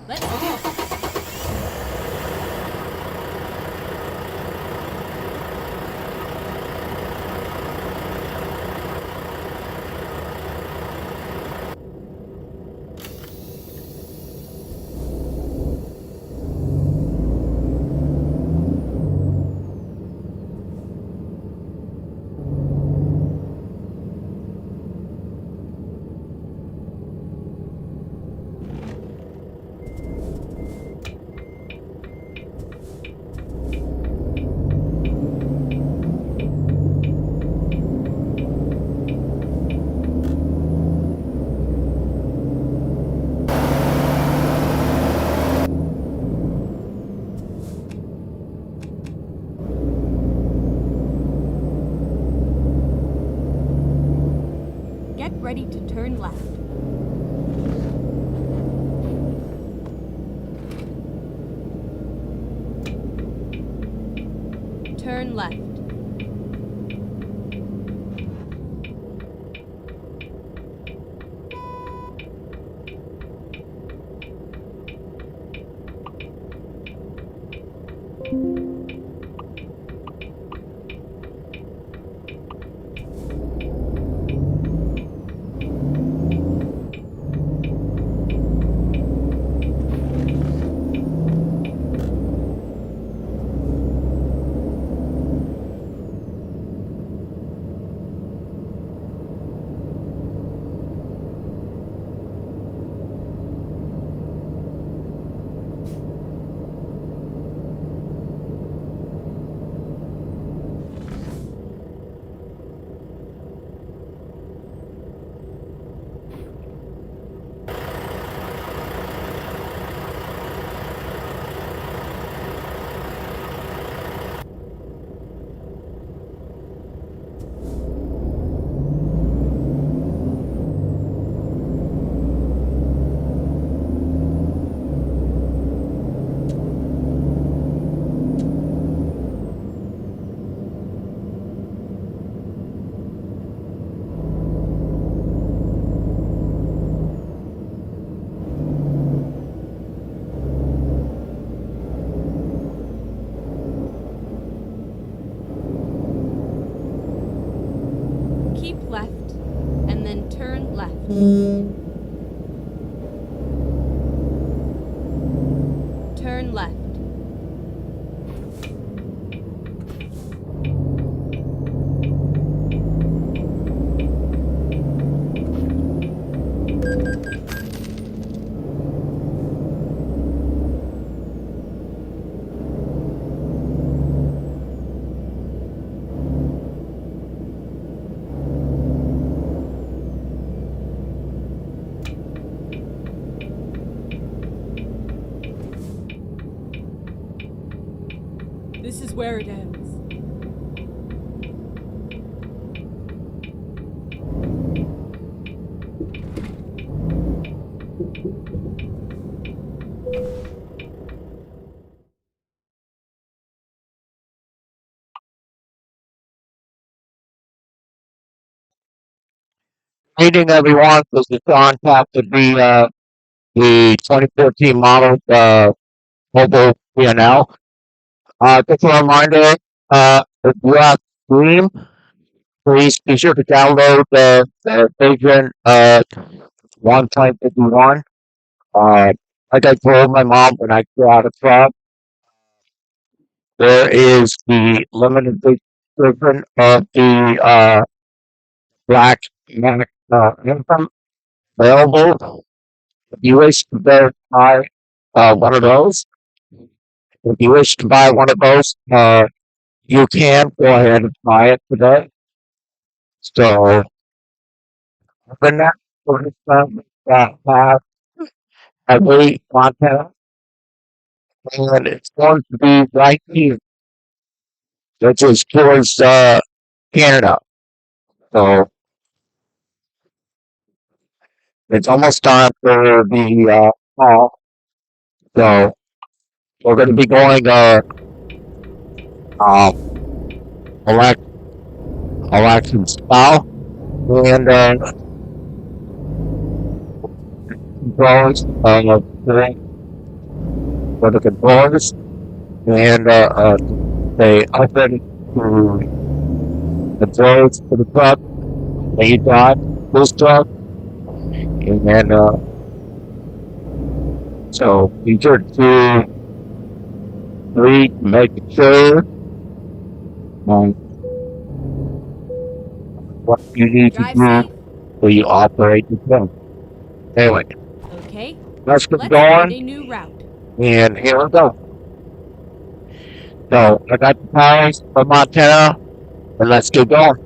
Let's go. Get ready to turn left. Turn left. Keep left, and then turn left. Turn left. This is where it ends. Greeting everyone. This is John Cap with the 2014 model Volvo VNL. Just a reminder, if you have Stream, please be sure to download the version 1.51. Like I told my mom when I got out of truck, there is the limited version of the Black Mac Anthem available. If you wish to verify one of those, if you wish to buy one of those, you can go ahead and buy it today. So the next person that has every content, and it's going to be right here, which is towards Canada. So it's almost time for the call. So we're going to be going uh, elect election style and controls. for the controllers, and they open to the doors to the truck. They drive this truck, and so feature 2, 3, make sure what you need to Drive do safe. so you operate the truck. Anyway, Okay. let's get Let's going, find a new route. and here we go. So I got the tires from Montana, and let's get going.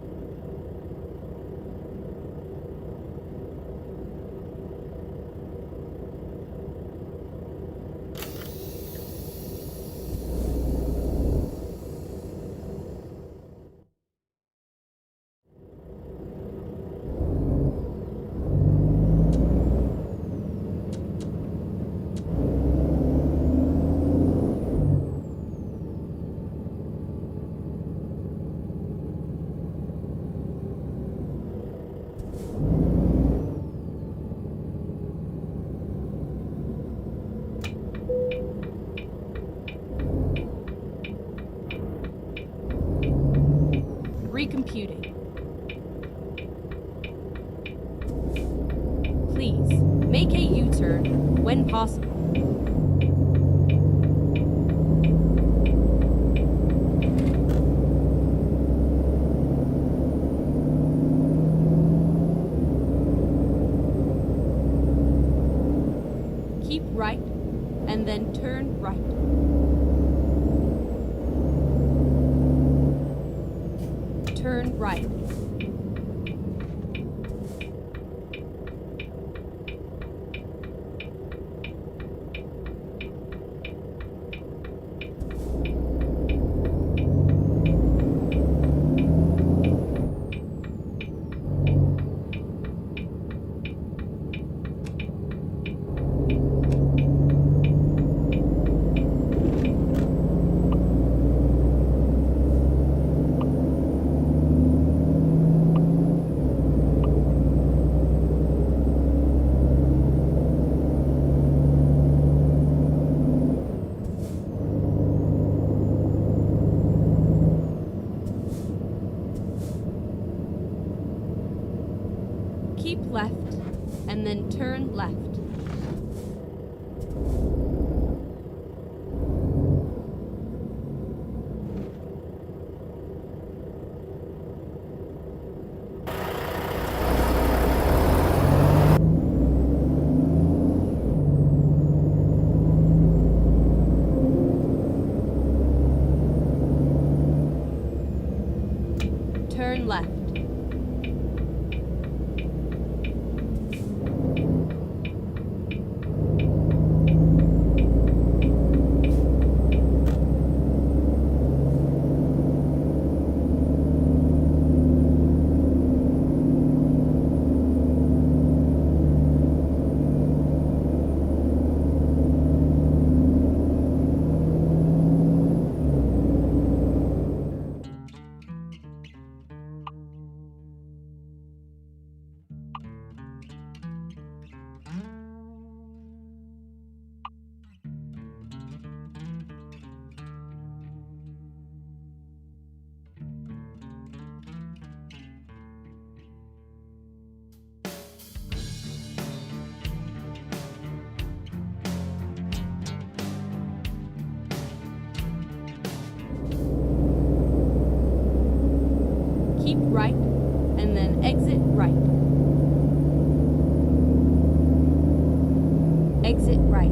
Recomputing. Please, make a U-turn when possible. Keep right, and then turn right. Turn right. Keep left, and then turn left. Turn left. Keep right, and then exit right. Exit right.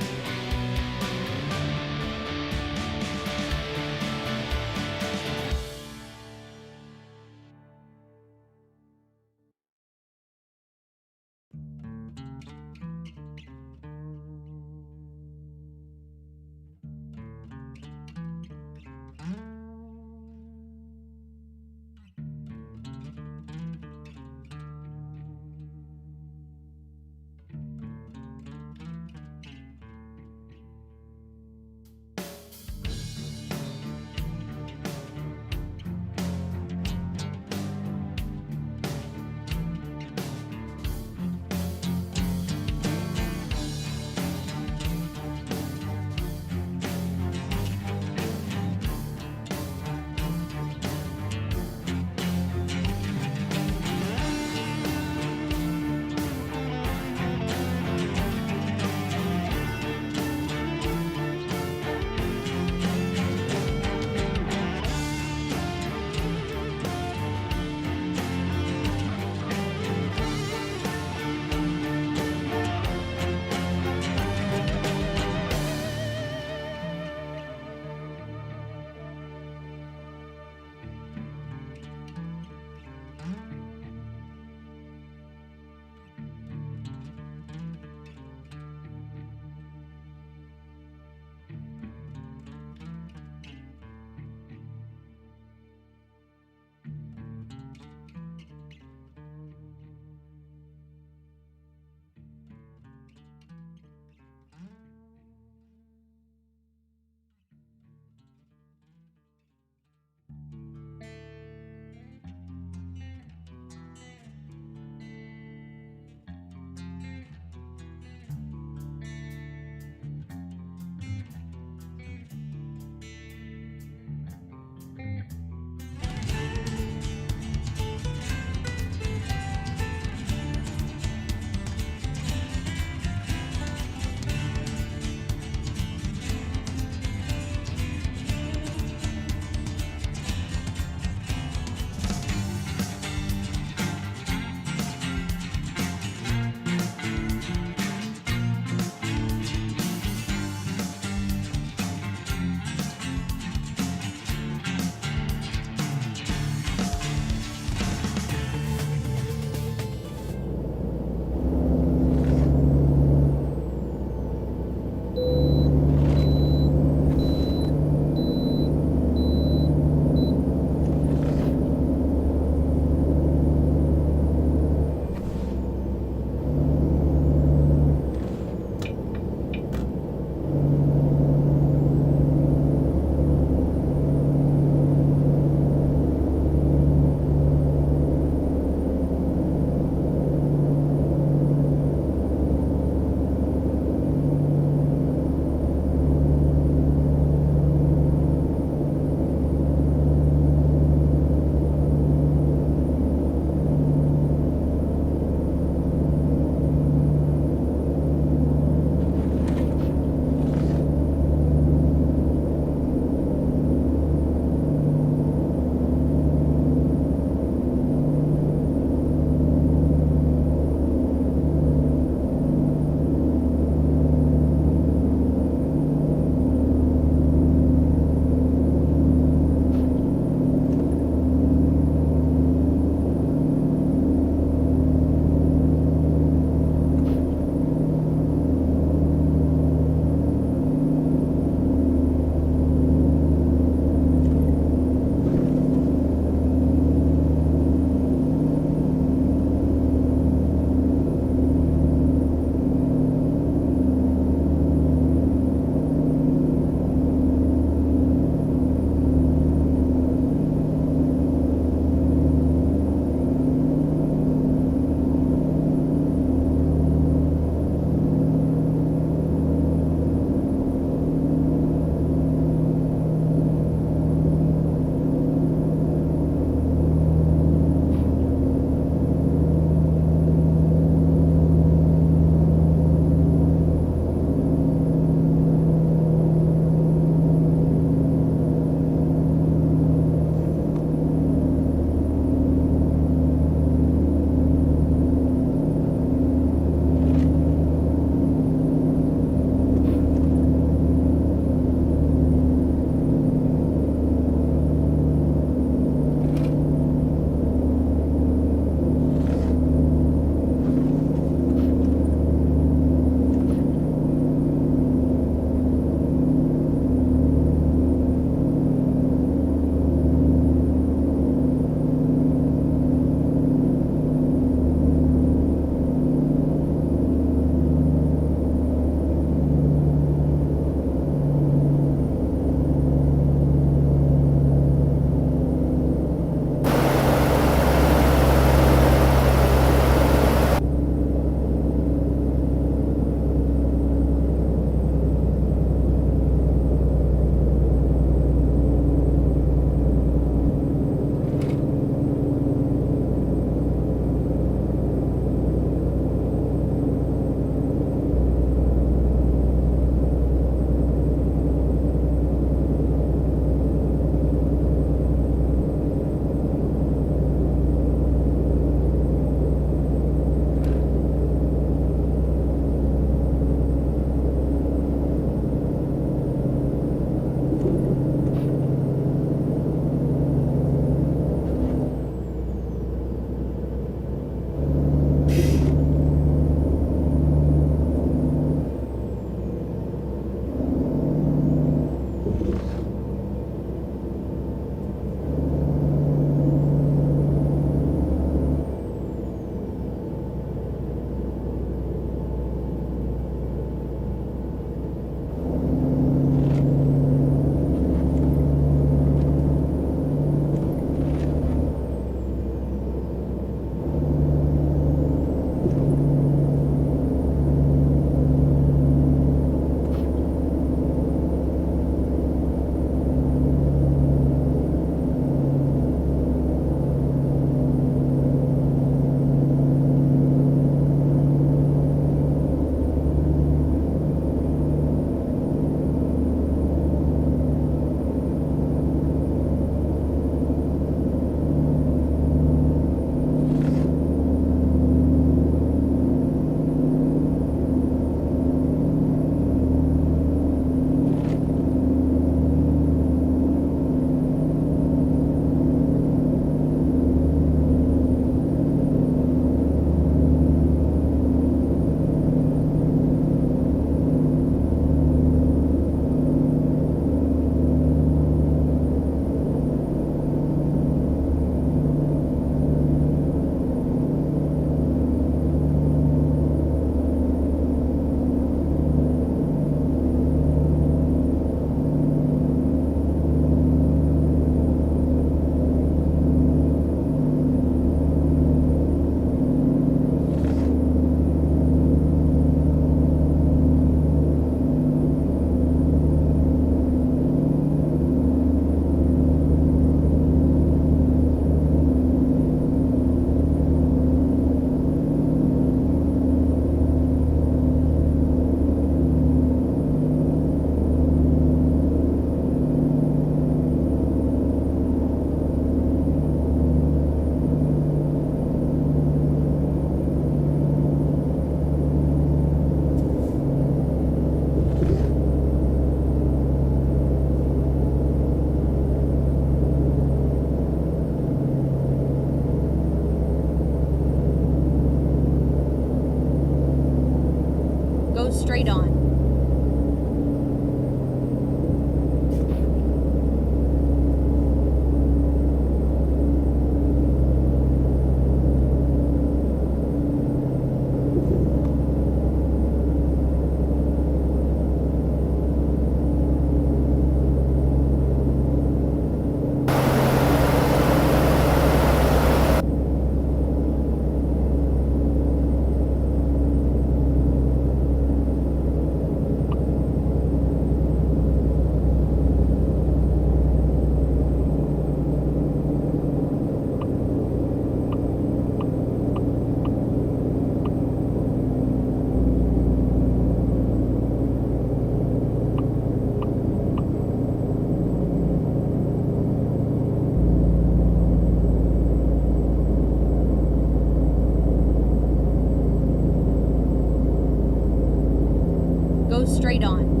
straight on.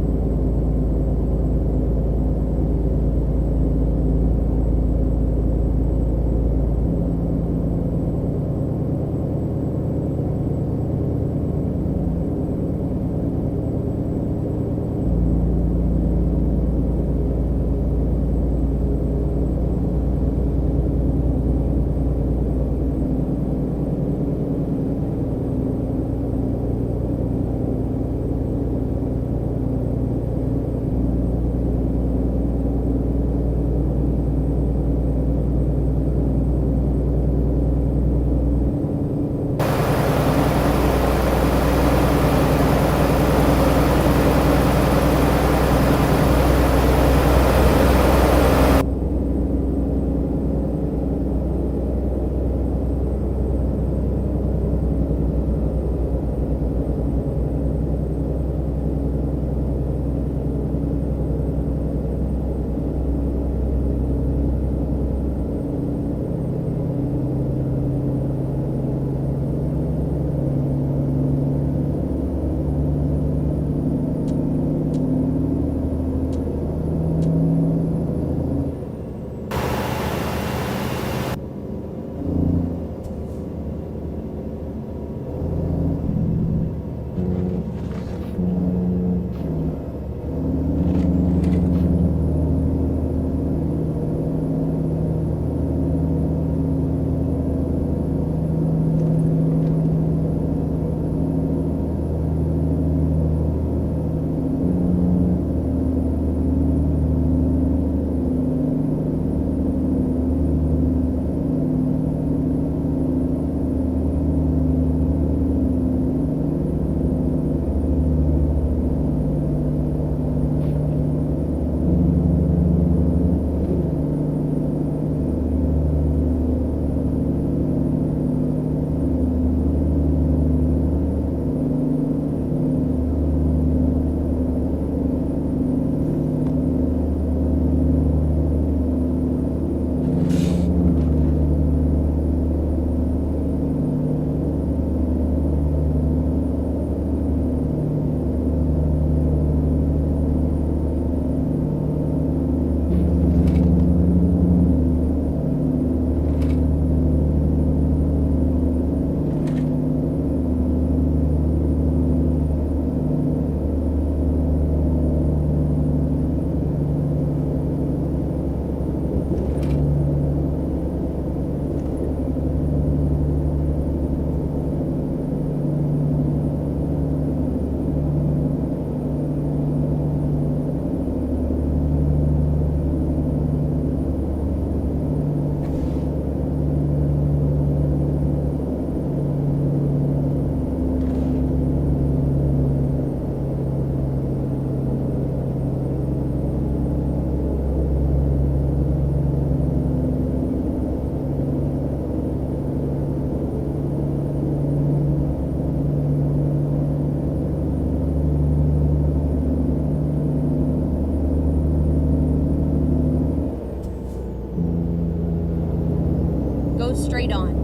Go straight on.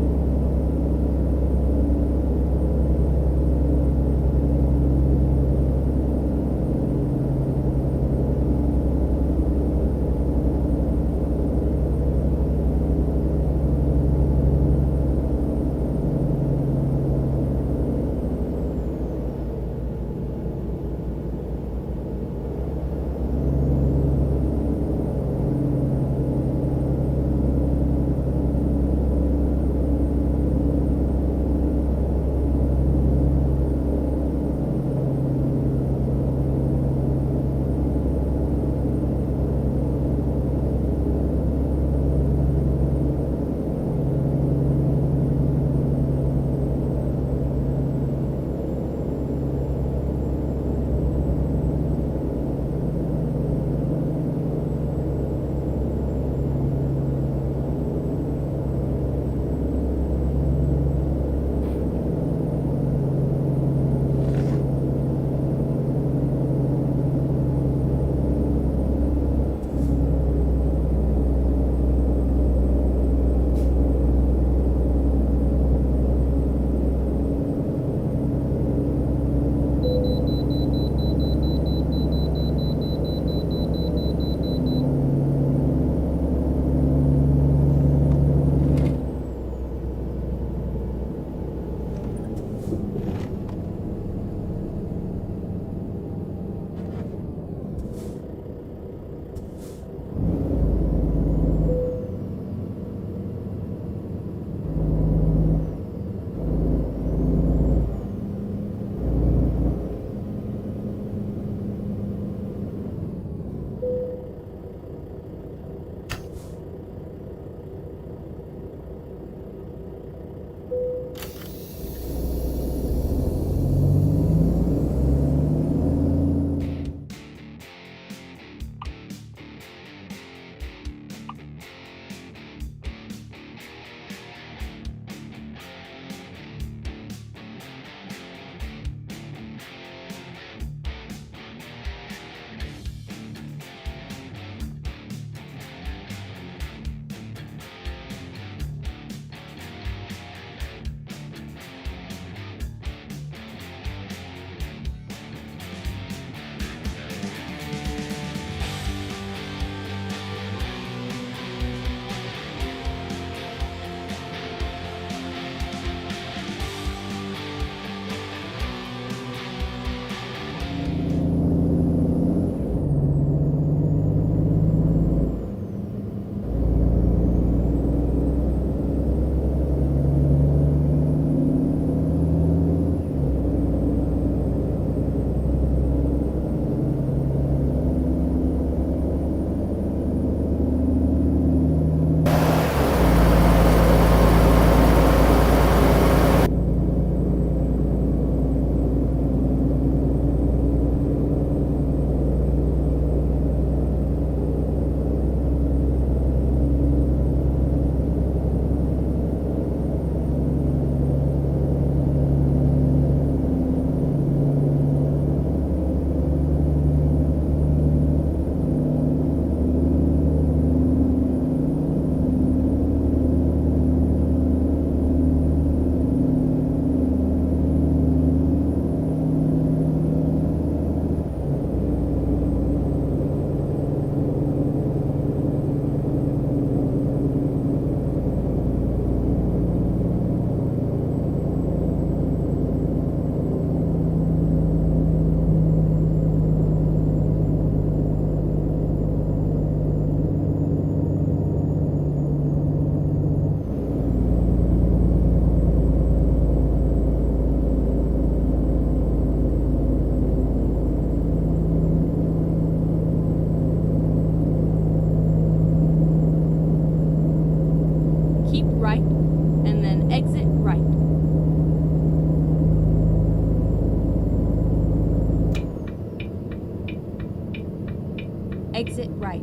Exit right.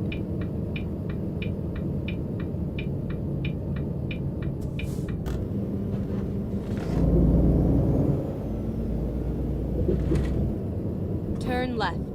Turn left.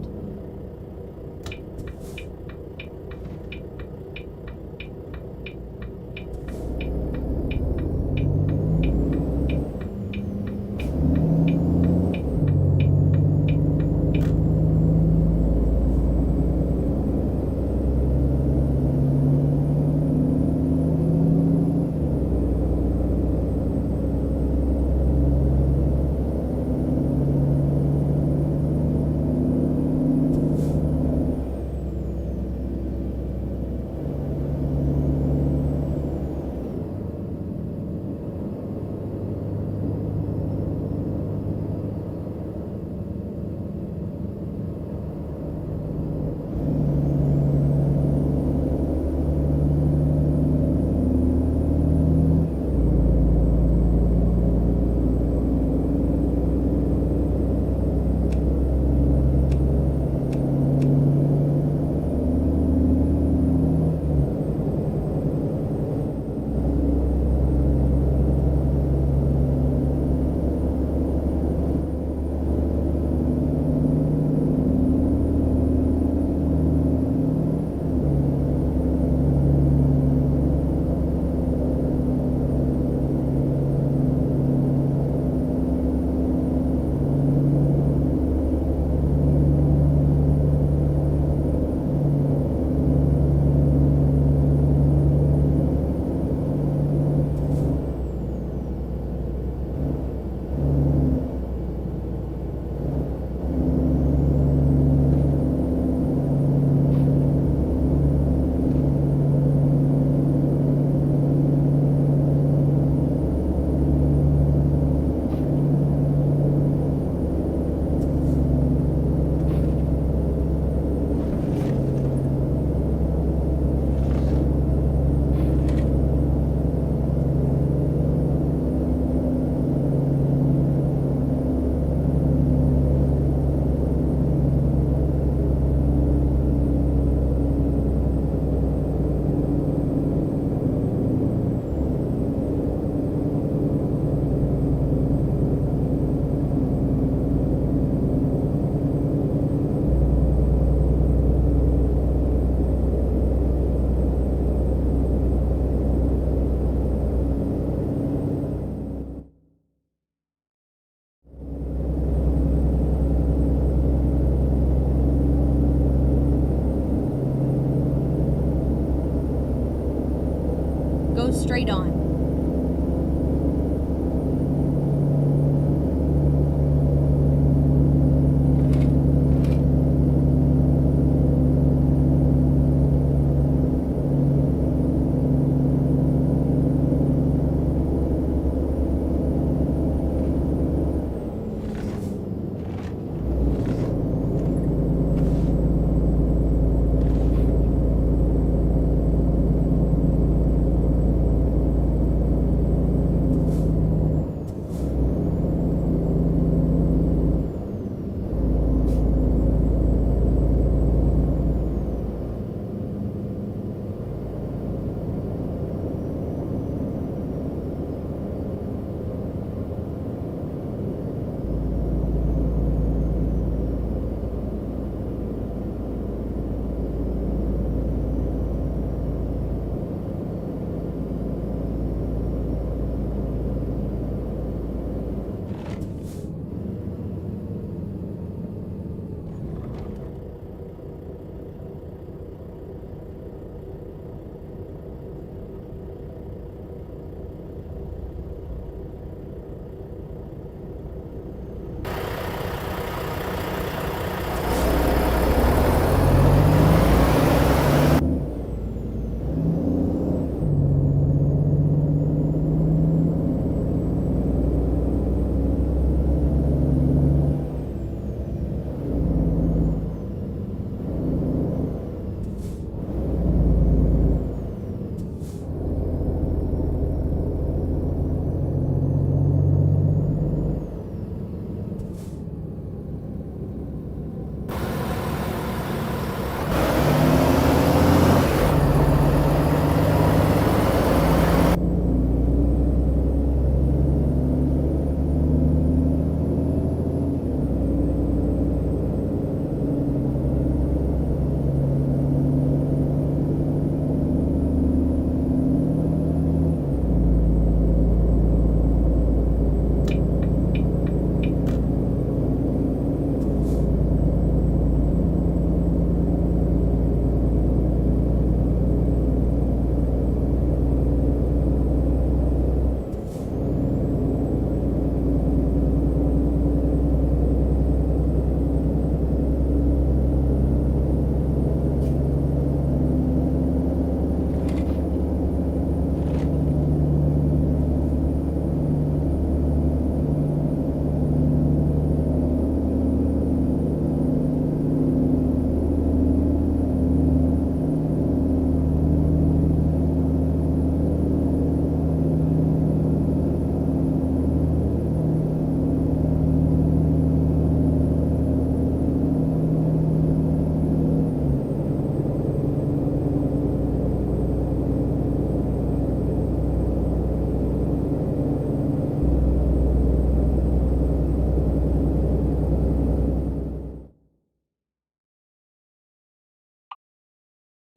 Go straight on.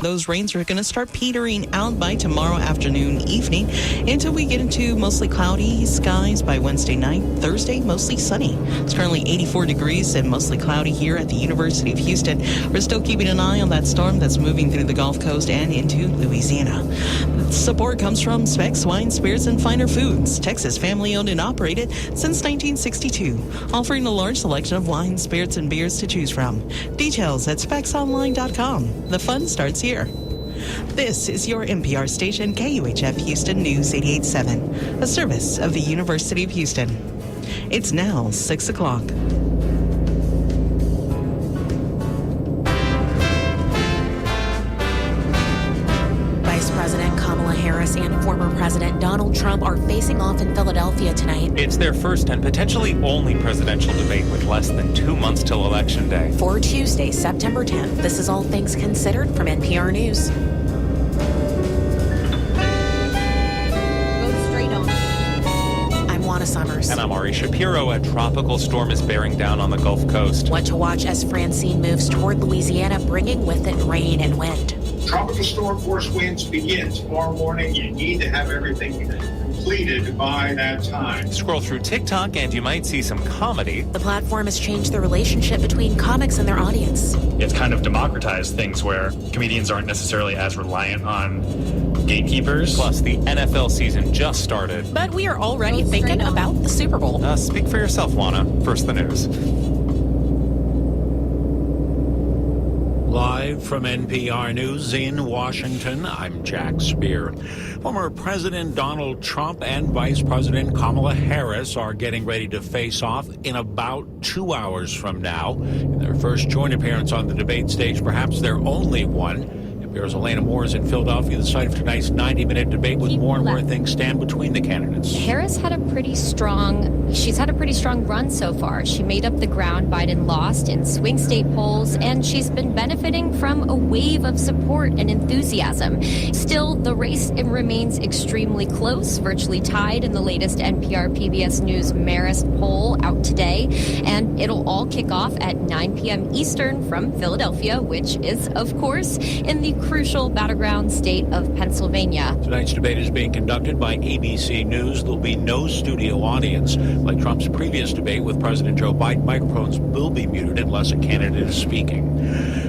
Those rains are going to start petering out by tomorrow afternoon, evening, until we get into mostly cloudy skies by Wednesday night. Thursday, mostly sunny. It's currently 84 degrees and mostly cloudy here at the University of Houston. We're still keeping an eye on that storm that's moving through the Gulf Coast and into Louisiana. Support comes from Specs Wine, Spirits, and Finer Foods, Texas family-owned and operated since 1962, offering a large selection of wines, spirits, and beers to choose from. Details at specsonline.com. The fun starts here. This is your NPR station, KUHF Houston News 88.7, a service of the University of Houston. It's now 6 o'clock. President Kamala Harris and former President Donald Trump are facing off in Philadelphia tonight. It's their first and potentially only presidential debate with less than 2 months till Election Day. For Tuesday, September 10th, this is All Things Considered from NPR News. Go straight on. I'm Juana Summers. And I'm Ari Shapiro. A tropical storm is bearing down on the Gulf Coast. What to watch as Francine moves toward Louisiana, bringing with it rain and wind. Tropical storm force winds begin tomorrow morning. You need to have everything completed by that time. Scroll through TikTok and you might see some comedy. The platform has changed the relationship between comics and their audience. It's kind of democratized things where comedians aren't necessarily as reliant on gatekeepers. Plus, the NFL season just started. But we are already thinking about the Super Bowl. Speak for yourself, Juana. First, the news. Live from NPR News in Washington, I'm Jack Spear. Former President Donald Trump and Vice President Kamala Harris are getting ready to face off in about 2 hours from now. In their first joint appearance on the debate stage, perhaps their only one. NPR's Elena Moore is in Philadelphia, the site of tonight's 90-minute debate with more and where things stand between the candidates. Harris had a pretty strong run so far. She made up the ground Biden lost in swing state polls, and she's been benefiting from a wave of support and enthusiasm. Still, the race remains extremely close, virtually tied in the latest NPR PBS News Marist poll out today, and it'll all kick off at 9 p.m. Eastern from Philadelphia, which is, of course, in the crucial battleground state of Pennsylvania. Tonight's debate is being conducted by ABC News. There'll be no studio audience. Like Trump's previous debate with President Joe Biden, microphones will be muted unless a candidate is speaking.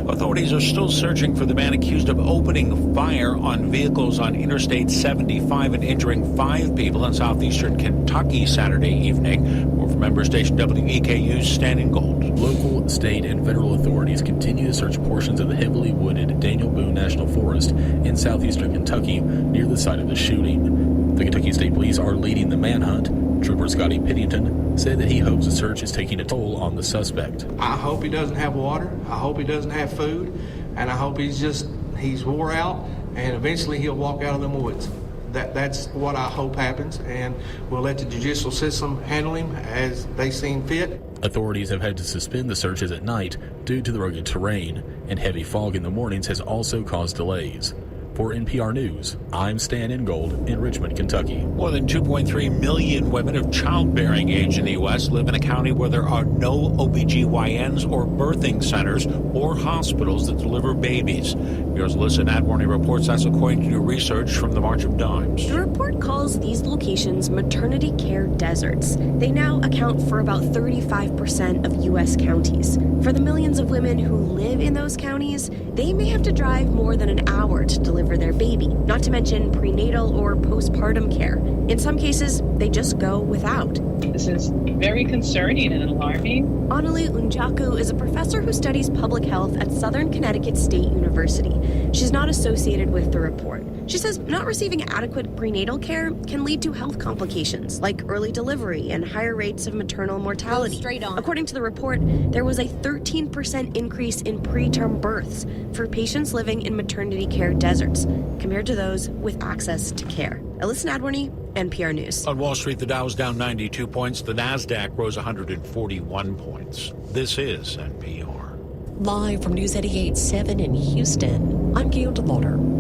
Authorities are still searching for the man accused of opening fire on vehicles on Interstate 75 and injuring 5 people in southeastern Kentucky Saturday evening. More from member station WEKU's Stan in Gold. Local, state, and federal authorities continue to search portions of the heavily wooded Daniel Boone National Forest in southeastern Kentucky near the site of the shooting. The Kentucky State Police are leading the manhunt. Trooper Scotty Piddington said that he hopes the search is taking a toll on the suspect. I hope he doesn't have water. I hope he doesn't have food. And I hope he's wore out, and eventually he'll walk out of them woods. That's what I hope happens, and we'll let the judicial system handle him as they seem fit. Authorities have had to suspend the searches at night due to the rugged terrain, and heavy fog in the mornings has also caused delays. For NPR News, I'm Stan Ingold in Richmond, Kentucky. More than 2.3 million women of childbearing age in the U.S. live in a county where there are no OBGYNs or birthing centers or hospitals that deliver babies. Here's Alyssa Nadworny reports that's according to new research from the March of Dimes. The report calls these locations maternity care deserts. They now account for about 35% of U.S. counties. For the millions of women who live in those counties, they may have to drive more than an hour to deliver their baby, not to mention prenatal or postpartum care. In some cases, they just go without. This is very concerning and alarming. Annalie Unjaku is a professor who studies public health at Southern Connecticut State University. She's not associated with the report. She says not receiving adequate prenatal care can lead to health complications like early delivery and higher rates of maternal mortality. Straight on. According to the report, there was a 13% increase in preterm births for patients living in maternity care deserts compared to those with access to care. Alyssa Nadworny, NPR News. On Wall Street, the Dow's down 92 points. The NASDAQ rose 141 points. This is NPR. Live from News 88.7 in Houston, I'm Gail DeLauder.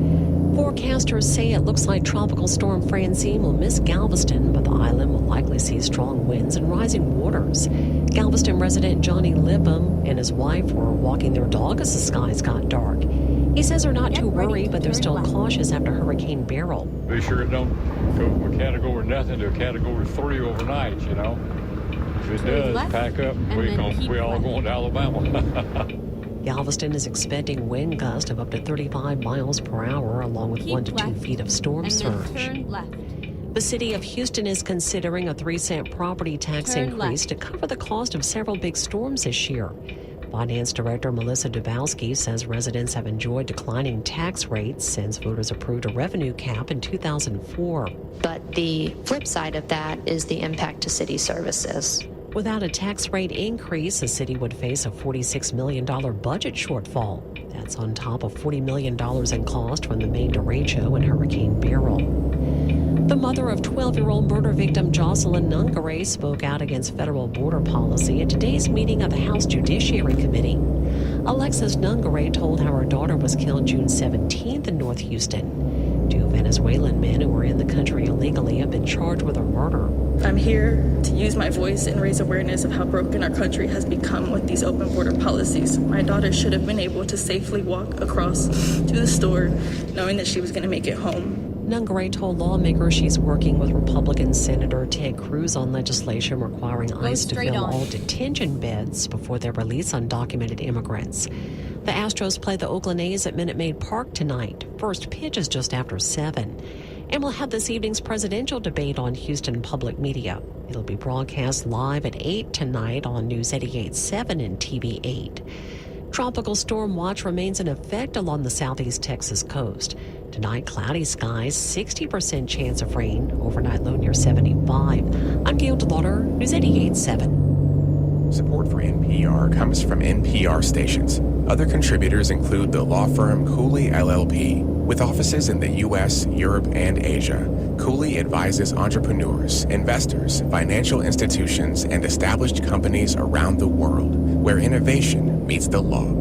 Forecasters say it looks like Tropical Storm Francine will miss Galveston, but the island will likely see strong winds and rising waters. Galveston resident Johnny Libham and his wife were walking their dog as the skies got dark. He says they're not too worried, but they're still cautious after Hurricane Beryl. Be sure it don't go from a category nothing to a category 3 overnight, you know. If it does, pack up. We all going to Alabama. Galveston is expecting wind gusts of up to 35 miles per hour, along with 1 to 2 feet of storm surge. Turn left. The city of Houston is considering a 3-cent property tax increase to cover the cost of several big storms this year. Finance Director Melissa Dubowski says residents have enjoyed declining tax rates since voters approved a revenue cap in 2004. But the flip side of that is the impact to city services. Without a tax rate increase, the city would face a $46 million budget shortfall. That's on top of $40 million in cost from the main derecho and Hurricane Beryl. The mother of 12-year-old murder victim Jocelyn Nungaray spoke out against federal border policy at today's meeting of the House Judiciary Committee. Alexis Nungaray told how her daughter was killed June 17th in North Houston. 2 Venezuelan men who were in the country illegally have been charged with her murder. I'm here to use my voice and raise awareness of how broken our country has become with these open border policies. My daughter should have been able to safely walk across to the store knowing that she was going to make it home. Nungaray told lawmakers she's working with Republican Senator Ted Cruz on legislation requiring ICE to fill all detention beds before their release undocumented immigrants. The Astros play the Oakland A's at Minute Maid Park tonight. First pitch is just after 7. And we'll have this evening's presidential debate on Houston Public Media. It'll be broadcast live at 8 tonight on News 88.7 and TV 8. Tropical storm watch remains in effect along the southeast Texas coast. Tonight, cloudy skies, 60% chance of rain, overnight low near 75. I'm Gail DeLauder, News 88.7. Support for NPR comes from NPR stations. Other contributors include the law firm Cooley LLP, with offices in the U.S., Europe, and Asia. Cooley advises entrepreneurs, investors, financial institutions, and established companies around the world, where innovation meets the law.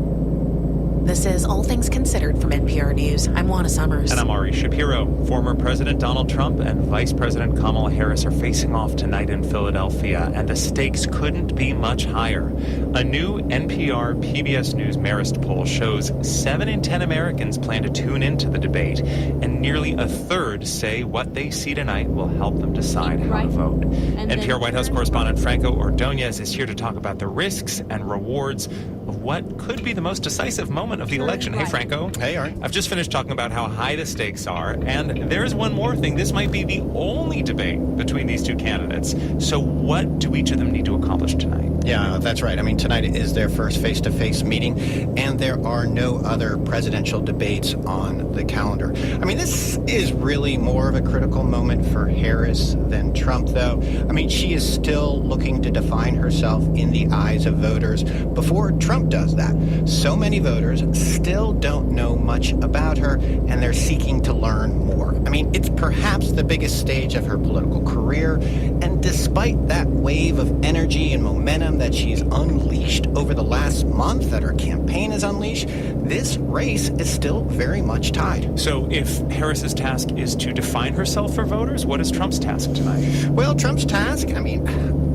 This is All Things Considered from NPR News. I'm Juana Summers. And I'm Ari Shapiro. Former President Donald Trump and Vice President Kamala Harris are facing off tonight in Philadelphia, and the stakes couldn't be much higher. A new NPR PBS News Marist poll shows 7 in 10 Americans plan to tune into the debate, and nearly a third say what they see tonight will help them decide how to vote. NPR White House correspondent Franco Ordonez is here to talk about the risks and rewards of what could be the most decisive moment of the election. Hey, Franco. Hey, Art. I've just finished talking about how high the stakes are, and there's one more thing. This might be the only debate between these two candidates. So what do each of them need to accomplish tonight? Yeah, that's right. I mean, tonight is their first face-to-face meeting, and there are no other presidential debates on the calendar. I mean, this is really more of a critical moment for Harris than Trump, though. I mean, she is still looking to define herself in the eyes of voters before Trump does that. So many voters still don't know much about her, and they're seeking to learn more. I mean, it's perhaps the biggest stage of her political career, and despite that wave of energy and momentum that she's unleashed over the last month, that her campaign has unleashed, this race is still very much tied. So if Harris's task is to define herself for voters, what is Trump's task tonight? Well, Trump's task, I mean,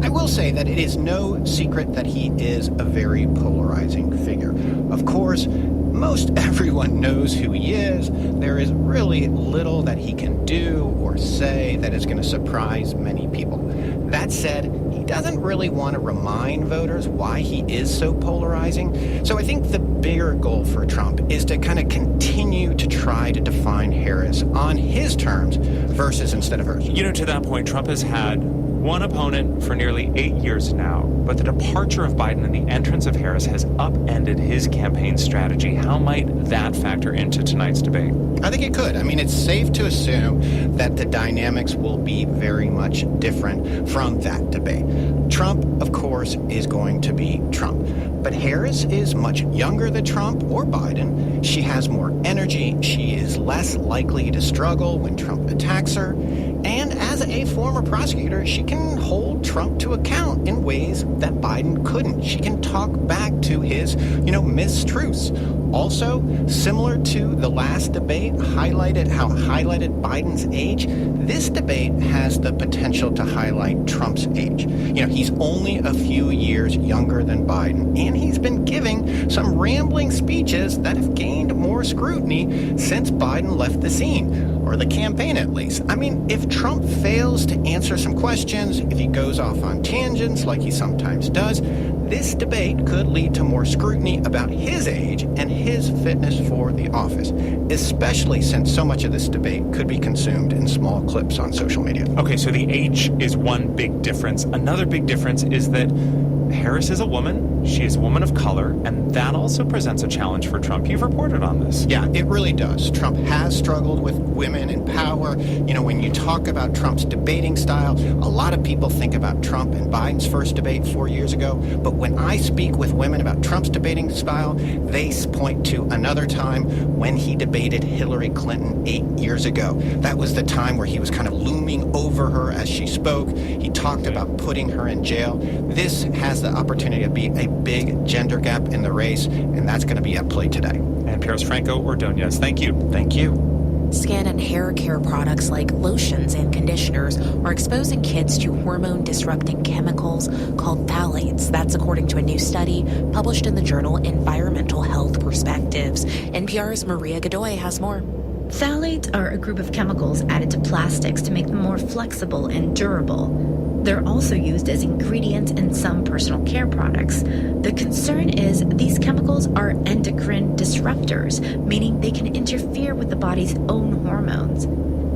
I will say that it is no secret that he is a very polarizing figure. Of course, most everyone knows who he is. There is really little that he can do or say that is going to surprise many people. That said, he doesn't really want to remind voters why he is so polarizing. So I think the bigger goal for Trump is to kind of continue to try to define Harris on his terms versus instead of hers. You know, to that point, Trump has had one opponent for nearly 8 years now, but the departure of Biden and the entrance of Harris has upended his campaign strategy. How might that factor into tonight's debate? I think it could. I mean, it's safe to assume that the dynamics will be very much different from that debate. Trump, of course, is going to be Trump. But Harris is much younger than Trump or Biden. She has more energy. She is less likely to struggle when Trump attacks her. And as as a former prosecutor, she can hold Trump to account in ways that Biden couldn't. She can talk back to his, mistruths. Also, similar to the last debate, highlighted Biden's age, this debate has the potential to highlight Trump's age. He's only a few years younger than Biden, and he's been giving some rambling speeches that have gained more scrutiny since Biden left the scene, or the campaign at least. I mean, if Trump fails to answer some questions, if he goes off on tangents like he sometimes does, this debate could lead to more scrutiny about his age and his fitness for the office, especially since so much of this debate could be consumed in small clips on social media. Okay, so the age is one big difference. Another big difference is that Harris is a woman, she is a woman of color, and that also presents a challenge for Trump. You've reported on this. Yeah, it really does. Trump has struggled with women in power. When you talk about Trump's debating style, a lot of people think about Trump and Biden's first debate 4 years ago, but when I speak with women about Trump's debating style, they point to another time when he debated Hillary Clinton 8 years ago. That was the time where he was kind of looming over her as she spoke. He talked about putting her in jail. This has the opportunity to be a big gender gap in the race, and that's going to be at play today. And Paris Franco Ordonez, thank you. Thank you. Skin and hair care products like lotions and conditioners are exposing kids to hormone-disrupting chemicals called phthalates. That's according to a new study published in the journal Environmental Health Perspectives. NPR's Maria Godoy has more. Phthalates are a group of chemicals added to plastics to make them more flexible and durable. They're also used as ingredients in some personal care products. The concern is these chemicals are endocrine disruptors, meaning they can interfere with the body's own hormones.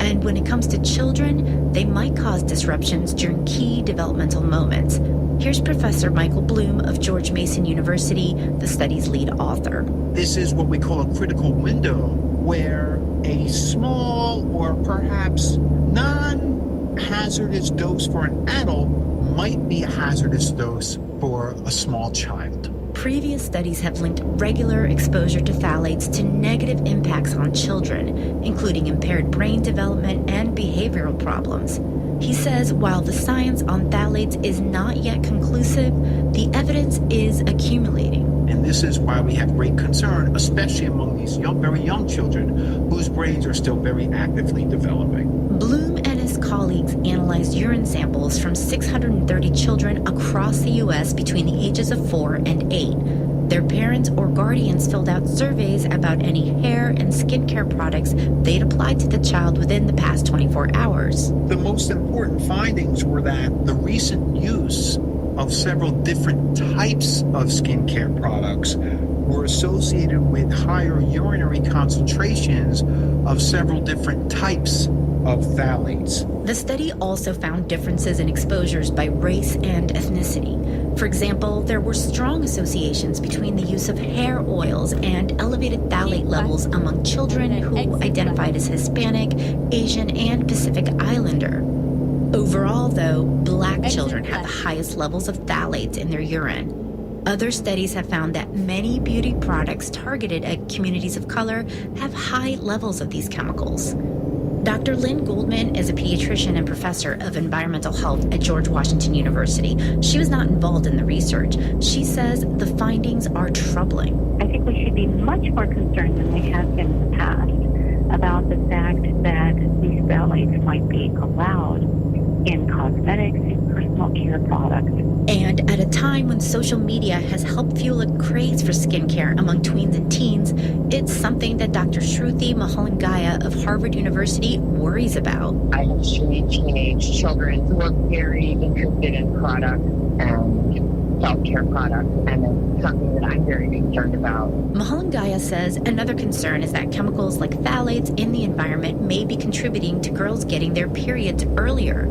And when it comes to children, they might cause disruptions during key developmental moments. Here's Professor Michael Bloom of George Mason University, the study's lead author. This is what we call a critical window, where a small or perhaps non-hazardous dose for an adult might be a hazardous dose for a small child. Previous studies have linked regular exposure to phthalates to negative impacts on children, including impaired brain development and behavioral problems. He says while the science on phthalates is not yet conclusive, the evidence is accumulating. And this is why we have great concern, especially among these very young children whose brains are still very actively developing. Bloom and his colleagues analyzed urine samples from 630 children across the U.S. between the ages of 4 and 8. Their parents or guardians filled out surveys about any hair and skincare products they'd applied to the child within the past 24 hours. The most important findings were that the recent use of several different types of skincare products were associated with higher urinary concentrations of several different types of phthalates. The study also found differences in exposures by race and ethnicity. For example, there were strong associations between the use of hair oils and elevated phthalate levels among children who identified as Hispanic, Asian, and Pacific Islander. Overall, though, Black children have the highest levels of phthalates in their urine. Other studies have found that many beauty products targeted at communities of color have high levels of these chemicals. Dr. Lynn Goldman is a pediatrician and professor of environmental health at George Washington University. She was not involved in the research. She says the findings are troubling. I think we should be much more concerned than we have been in the past about the fact that these phthalates might be allowed in cosmetics, in personal care products. And at a time when social media has helped fuel a craze for skincare among tweens and teens, it's something that Dr. Shruti Mahalingaya of Harvard University worries about. I have three teenage children who are very interested in products and self-care products, and it's something that I'm very concerned about. Mahalingaya says another concern is that chemicals like phthalates in the environment may be contributing to girls getting their periods earlier.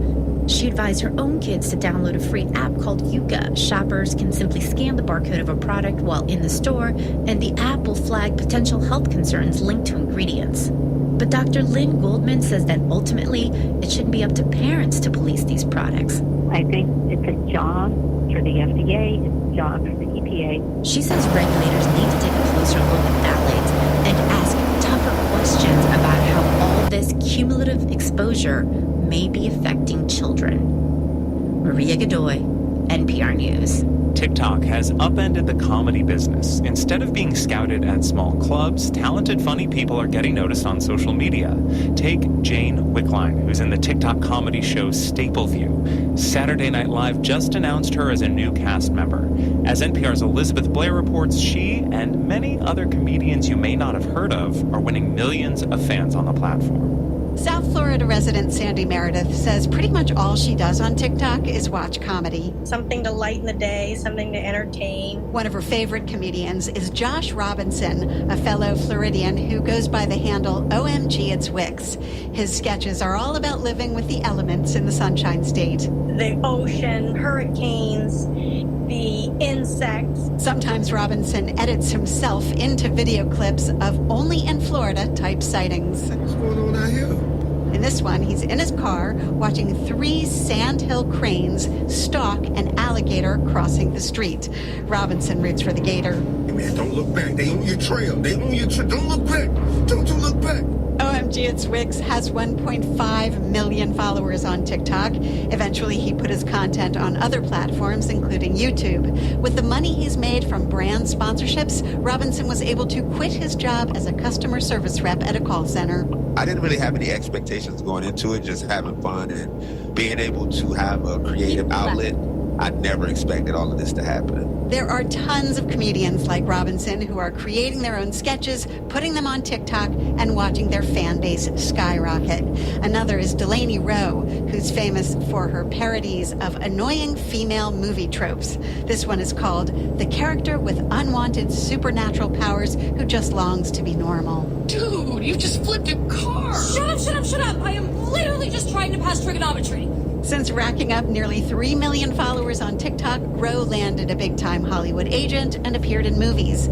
She advised her own kids to download a free app called Yuka. Shoppers can simply scan the barcode of a product while in the store, and the app will flag potential health concerns linked to ingredients. But Dr. Lynn Goldman says that ultimately, it shouldn't be up to parents to police these products. I think it's a job for the FDA, it's a job for the EPA. She says regulators need to take a closer look at phthalates and ask tougher questions about how all this cumulative exposure may be affecting Godoy, NPR News. TikTok has upended the comedy business. Instead of being scouted at small clubs, talented, funny people are getting noticed on social media. Take Jane Wickline, who's in the TikTok comedy show Stapleview. Saturday Night Live just announced her as a new cast member. As NPR's Elizabeth Blair reports, she and many other comedians you may not have heard of are winning millions of fans on the platform. South Florida resident Sandy Meredith says pretty much all she does on TikTok is watch comedy. Something to lighten the day, something to entertain. One of her favorite comedians is Josh Robinson, a fellow Floridian who goes by the handle OMG It's Wix. His sketches are all about living with the elements in the Sunshine State. The ocean, hurricanes, the insects. Sometimes Robinson edits himself into video clips of only in Florida type sightings. What's going on out here? In this one, he's in his car watching 3 sandhill cranes stalk an alligator crossing the street. Robinson roots for the gator. Hey man, don't look back. They on your trail. Don't look back. Don't look back. OMG It's Wix has 1.5 million followers on TikTok. Eventually, he put his content on other platforms, including YouTube. With the money he's made from brand sponsorships, Robinson was able to quit his job as a customer service rep at a call center. I didn't really have any expectations going into it, just having fun and being able to have a creative outlet. I never expected all of this to happen. There are tons of comedians like Robinson who are creating their own sketches, putting them on TikTok, and watching their fan base skyrocket. Another is Delaney Rowe, who's famous for her parodies of annoying female movie tropes. This one is called The Character with Unwanted Supernatural Powers Who Just Longs to Be Normal. Dude, you just flipped a car! Shut up! I am literally just trying to pass trigonometry. Since racking up nearly 3 million followers on TikTok, Rowe landed a big-time Hollywood agent and appeared in movies.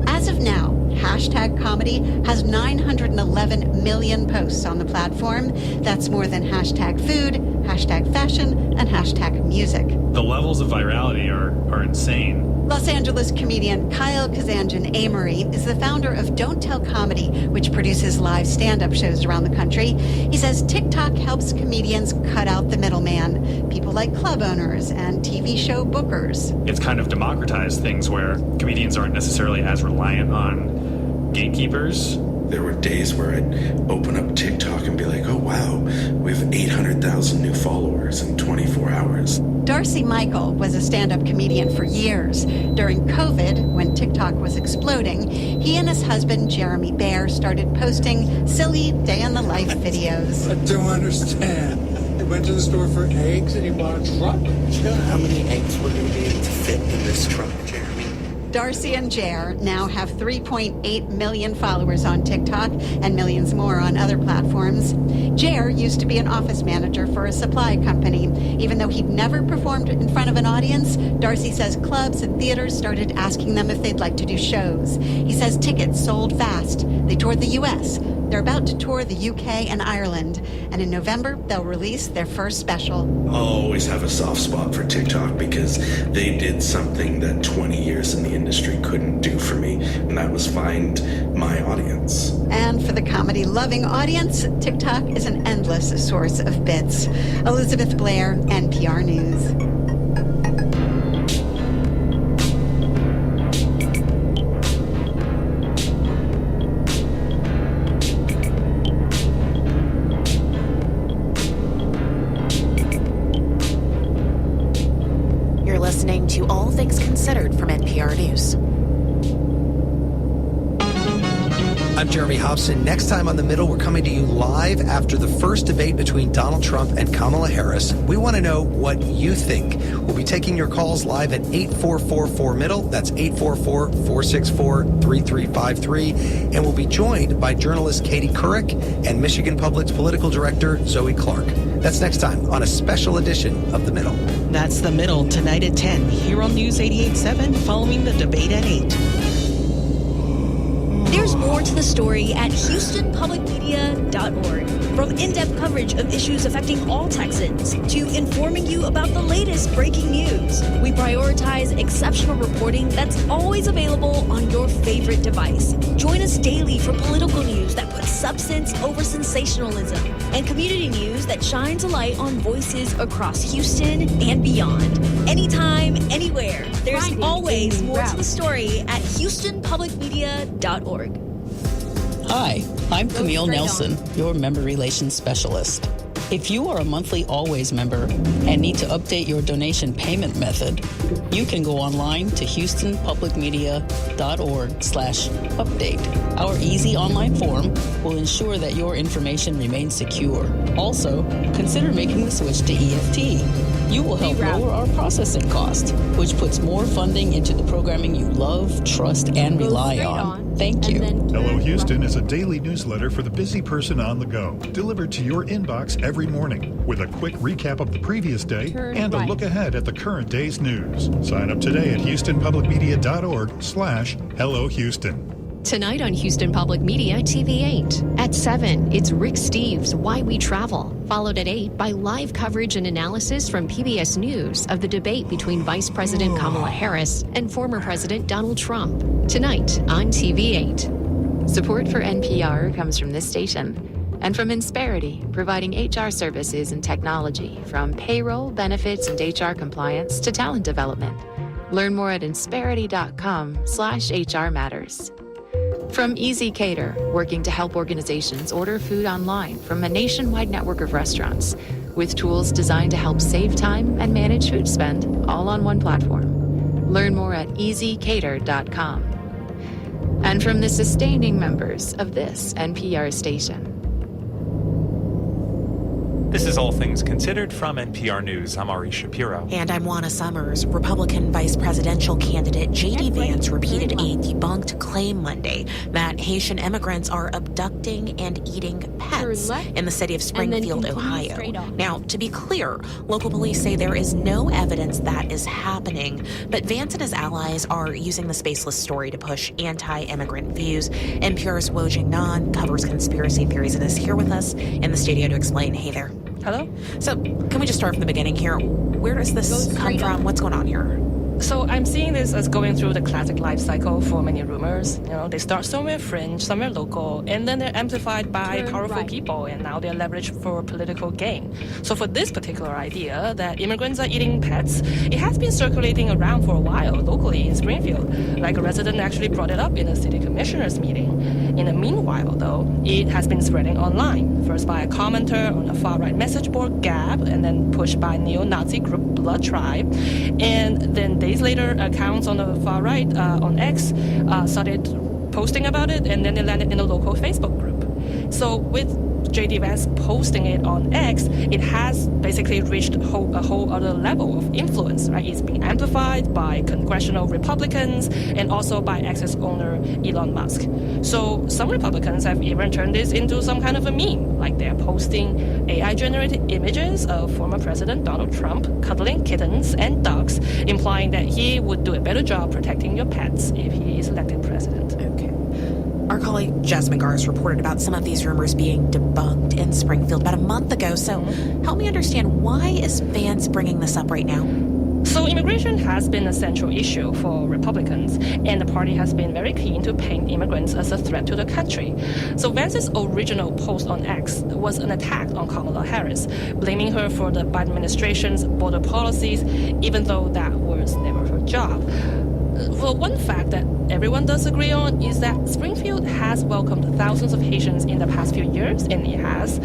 As of now, hashtag comedy has 911 million posts on the platform. That's more than hashtag food, hashtag fashion, and hashtag music. The levels of virality are insane. Los Angeles comedian Kyle Kazanjian-Amory is the founder of Don't Tell Comedy, which produces live stand-up shows around the country. He says TikTok helps comedians cut out the middleman, people like club owners and TV show bookers. It's kind of democratized things where comedians aren't necessarily as reliant on gatekeepers. There were days where I'd open up TikTok and be like, oh wow, we have 800,000 new followers in 24 hours. Darcy Michael was a stand-up comedian for years. During COVID, when TikTok was exploding, he and his husband, Jeremy Bear, started posting silly day-in-the-life videos. I don't understand. He went to the store for eggs and he bought a truck. How many eggs we're going to be able to fit in this truck, Jeremy? Darcy and Jer now have 3.8 million followers on TikTok and millions more on other platforms. Jer used to be an office manager for a supply company. Even though he'd never performed in front of an audience, Darcy says clubs and theaters started asking them if they'd like to do shows. He says tickets sold fast. They toured the U.S. They're about to tour the UK and Ireland. And in November, they'll release their first special. I'll always have a soft spot for TikTok because they did something that 20 years in the industry couldn't do for me, and that was find my audience. And for the comedy-loving audience, TikTok is an endless source of bits. Elizabeth Blair, NPR News. Listening to All Things Considered from NPR News. I'm Jeremy Hobson. Next time on The Middle, we're coming to you live after the first debate between Donald Trump and Kamala Harris. We want to know what you think. We'll be taking your calls live at 8444-MIDDLE. That's 844-464-3353. And we'll be joined by journalist Katie Couric and Michigan Public's political director Zoe Clark. That's next time on a special edition of The Middle. That's The Middle, tonight at 10, here on News 88.7, following the debate at 8. There's more to the story at HoustonPublicMedia.org. From in-depth coverage of issues affecting all Texans to informing you about the latest breaking news, we prioritize exceptional reporting that's always available on your favorite device. Join us daily for for political news that puts substance over sensationalism and community news that shines a light on voices across Houston and beyond. Anytime, anywhere, there's Friday, always more route. to the story at HoustonPublicMedia.org. Hi, I'm Camille straight Nelson, your member relations specialist. If you are a monthly Always member and need to update your donation payment method, you can go online to HoustonPublicMedia.org/update. Our easy online form will ensure that your information remains secure. Also, consider making the switch to EFT. You will help lower our processing cost, which puts more funding into the programming you love, trust, and rely on. Thank you. Hello Houston is a daily newsletter for the busy person on the go, delivered to your inbox every morning with a quick recap of the previous day and a look ahead at the current day's news. Sign up today at HoustonPublicMedia.org/Hello Houston. Tonight on Houston Public Media, TV8. At 7, it's Rick Steves' Why We Travel, followed at 8 by live coverage and analysis from PBS News of the debate between Vice President Kamala Harris and former President Donald Trump. Tonight on TV8. Support for NPR comes from this station and from Insperity, providing HR services and technology from payroll, benefits, and HR compliance to talent development. Learn more at insperity.com/HR Matters. From Easy Cater, working to help organizations order food online from a nationwide network of restaurants with tools designed to help save time and manage food spend all on one platform. Learn more at easycater.com. And from the sustaining members of this NPR station. This is All Things Considered from NPR News. I'm Ari Shapiro. And I'm Juana Summers. Republican vice presidential candidate J.D. Vance repeated a debunked claim Monday that Haitian immigrants are abducting and eating pets in the city of Springfield, Ohio. Now, to be clear, local police say there is no evidence that is happening, but Vance and his allies are using the spaceless story to push anti-immigrant views. NPR's Wojing Nan covers conspiracy theories and is here with us in the studio to explain. Hey there. Hello? So, can we just start from the beginning here? Where does this come from? What's going on here? So I'm seeing this as going through the classic life cycle for many rumors. You know, they start somewhere fringe, somewhere local, and then they're amplified by powerful people, and now they're leveraged for political gain. So for this particular idea that immigrants are eating pets, it has been circulating around for a while locally in Springfield. Like a resident actually brought it up in a city commissioners meeting. In the meanwhile, though, it has been spreading online, first by a commenter on a far-right message board, Gab, and then pushed by neo-Nazi group Blood Tribe, and then days later, accounts on the far right on X started posting about it, and then it landed in a local Facebook group. So with J.D. Vance posting it on X, it has basically reached a whole other level of influence, right? It's being amplified by congressional Republicans and also by X's owner, Elon Musk. So some Republicans have even turned this into some kind of a meme, like they're posting AI-generated images of former President Donald Trump cuddling kittens and dogs, implying that he would do a better job protecting your pets if he is elected president. Okay. Our colleague Jasmine Gars reported about some of these rumors being debunked in Springfield about a month ago. So help me understand, why is Vance bringing this up right now? So immigration has been a central issue for Republicans, and the party has been very keen to paint immigrants as a threat to the country. So Vance's original post on X was an attack on Kamala Harris, blaming her for the Biden administration's border policies, even though that was never her job. Well, one fact that everyone does agree on is that Springfield has welcomed thousands of Haitians in the past few years, and it has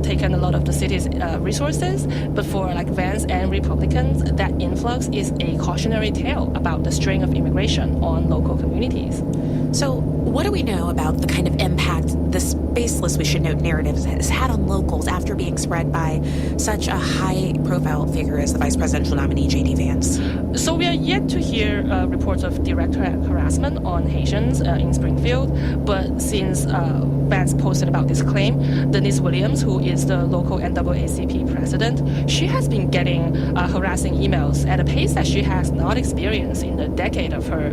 taken a lot of the city's resources. But for like Vance and Republicans, that influx is a cautionary tale about the strain of immigration on local communities. So what do we know about the kind of impact this baseless, we should note, narrative has had on locals after being spread by such a high-profile figure as the vice presidential nominee, J.D. Vance? So we are yet to hear reports of direct harassment on Haitians in Springfield, but since Vance posted about this claim, Denise Williams, who is the local NAACP president, she has been getting harassing emails at a pace that she has not experienced in the decade of her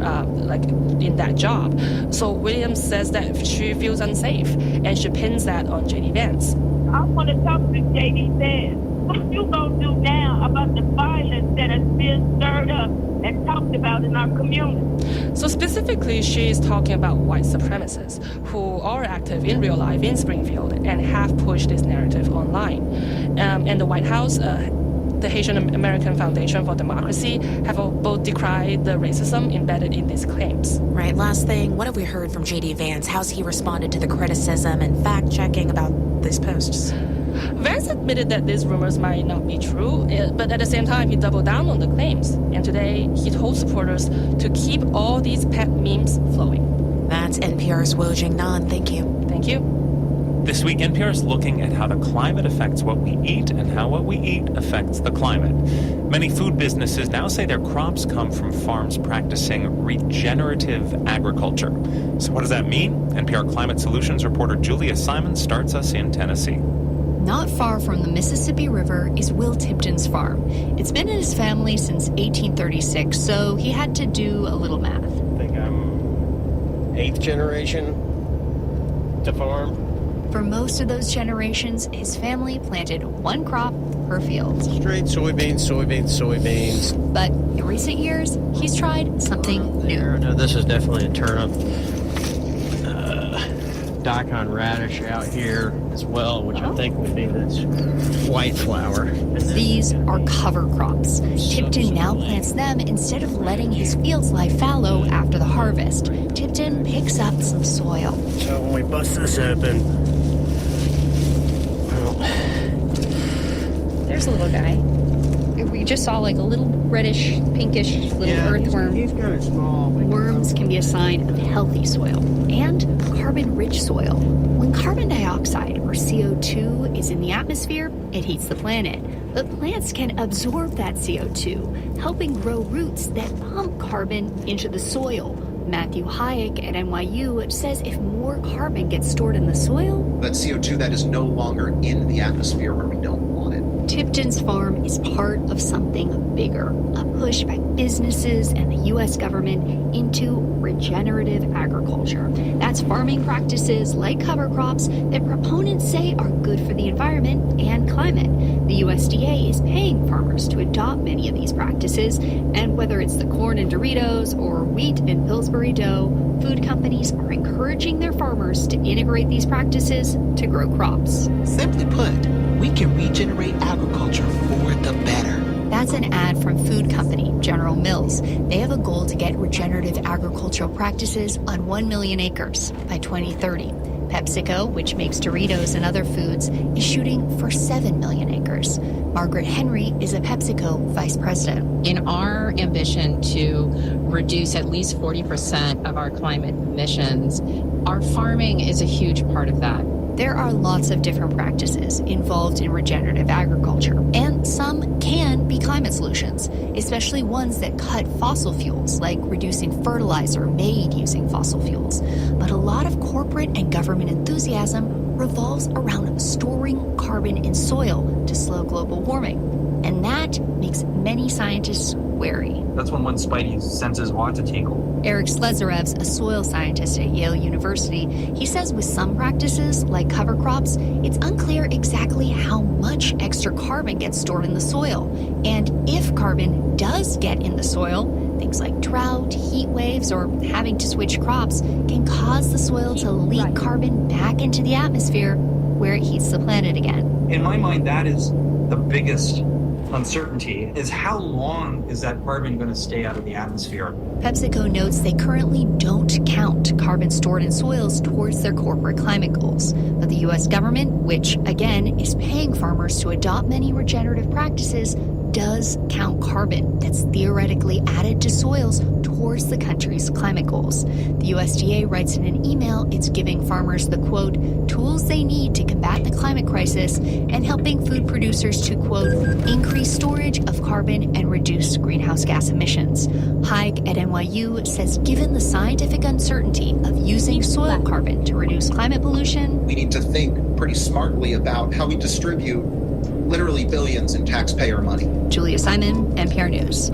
in that job. So Williams says that she feels unsafe, and she pins that on J.D. Vance. I want to talk to J.D. Vance. What you gonna do now about the violence that has been stirred up and talked about in our community. So specifically, she is talking about white supremacists who are active in real life in Springfield and have pushed this narrative online. And the White House, the Haitian American Foundation for Democracy have both decried the racism embedded in these claims. Right, last thing, what have we heard from J.D. Vance? How's he responded to the criticism and fact-checking about these posts? Vance admitted that these rumors might not be true, but at the same time, he doubled down on the claims. And today, he told supporters to keep all these pet memes flowing. That's NPR's Wojing Nan. Thank you. Thank you. This week, NPR is looking at how the climate affects what we eat and how what we eat affects the climate. Many food businesses now say their crops come from farms practicing regenerative agriculture. So what does that mean? NPR Climate Solutions reporter Julia Simon starts us in Tennessee. Not far from the Mississippi River is Will Tipton's farm. It's been in his family since 1836, so he had to do a little math. I think I'm 8th generation to farm. For most of those generations, his family planted one crop per field. Straight soybeans, soybeans, soybeans. But in recent years, he's tried something new. No, this is definitely a turnip. Daikon radish out here as well, which I think would be this white flower. These are cover crops. Tipton now plants them instead of letting his fields lie fallow after the harvest. Tipton picks up some soil. So when we bust this open, there's a little guy. We just saw like a little reddish, pinkish little earthworm. He's kind of small. Worms can be a sign of healthy soil and carbon-rich soil. When carbon dioxide, or CO2, is in the atmosphere, it heats the planet. But plants can absorb that CO2, helping grow roots that pump carbon into the soil. Matthew Hayek at NYU says if more carbon gets stored in the soil, that CO2 that is no longer in the atmosphere where we don't want it. Tipton's farm is part of something bigger, a push by businesses and the U.S. government into regenerative agriculture. That's farming practices like cover crops that proponents say are good for the environment and climate. The USDA is paying farmers to adopt many of these practices, and whether it's the corn in Doritos or wheat in Pillsbury dough, food companies are encouraging their farmers to integrate these practices to grow crops. Simply put, we can regenerate agriculture for the better. That's an ad from food company General Mills. They have a goal to get regenerative agricultural practices on 1 million acres by 2030. PepsiCo, which makes Doritos and other foods, is shooting for 7 million acres. Margaret Henry is a PepsiCo vice president. In our ambition to reduce at least 40% of our climate emissions, our farming is a huge part of that. There are lots of different practices involved in regenerative agriculture, and some can be climate solutions, especially ones that cut fossil fuels, like reducing fertilizer made using fossil fuels. But a lot of corporate and government enthusiasm revolves around storing carbon in soil to slow global warming, and that makes many scientists wary. That's when one's spidey senses want to tingle. Eric Slezarev's a soil scientist at Yale University. He says with some practices, like cover crops, it's unclear exactly how much extra carbon gets stored in the soil. And if carbon does get in the soil, things like drought, heat waves, or having to switch crops can cause the soil to leak carbon back into the atmosphere where it heats the planet again. In my mind, that is the biggest uncertainty, is how long is that carbon going to stay out of the atmosphere? PepsiCo notes they currently don't count carbon stored in soils towards their corporate climate goals. But the U.S. government, which again is paying farmers to adopt many regenerative practices, does count carbon that's theoretically added to soils towards the country's climate goals. The USDA writes in an email it's giving farmers the, quote, tools they need to combat the climate crisis and helping food producers to, quote, increase storage of carbon and reduce greenhouse gas emissions. Hayek at NYU says given the scientific uncertainty of using soil carbon to reduce climate pollution, we need to think pretty smartly about how we distribute literally billions in taxpayer money. Julia Simon, NPR News.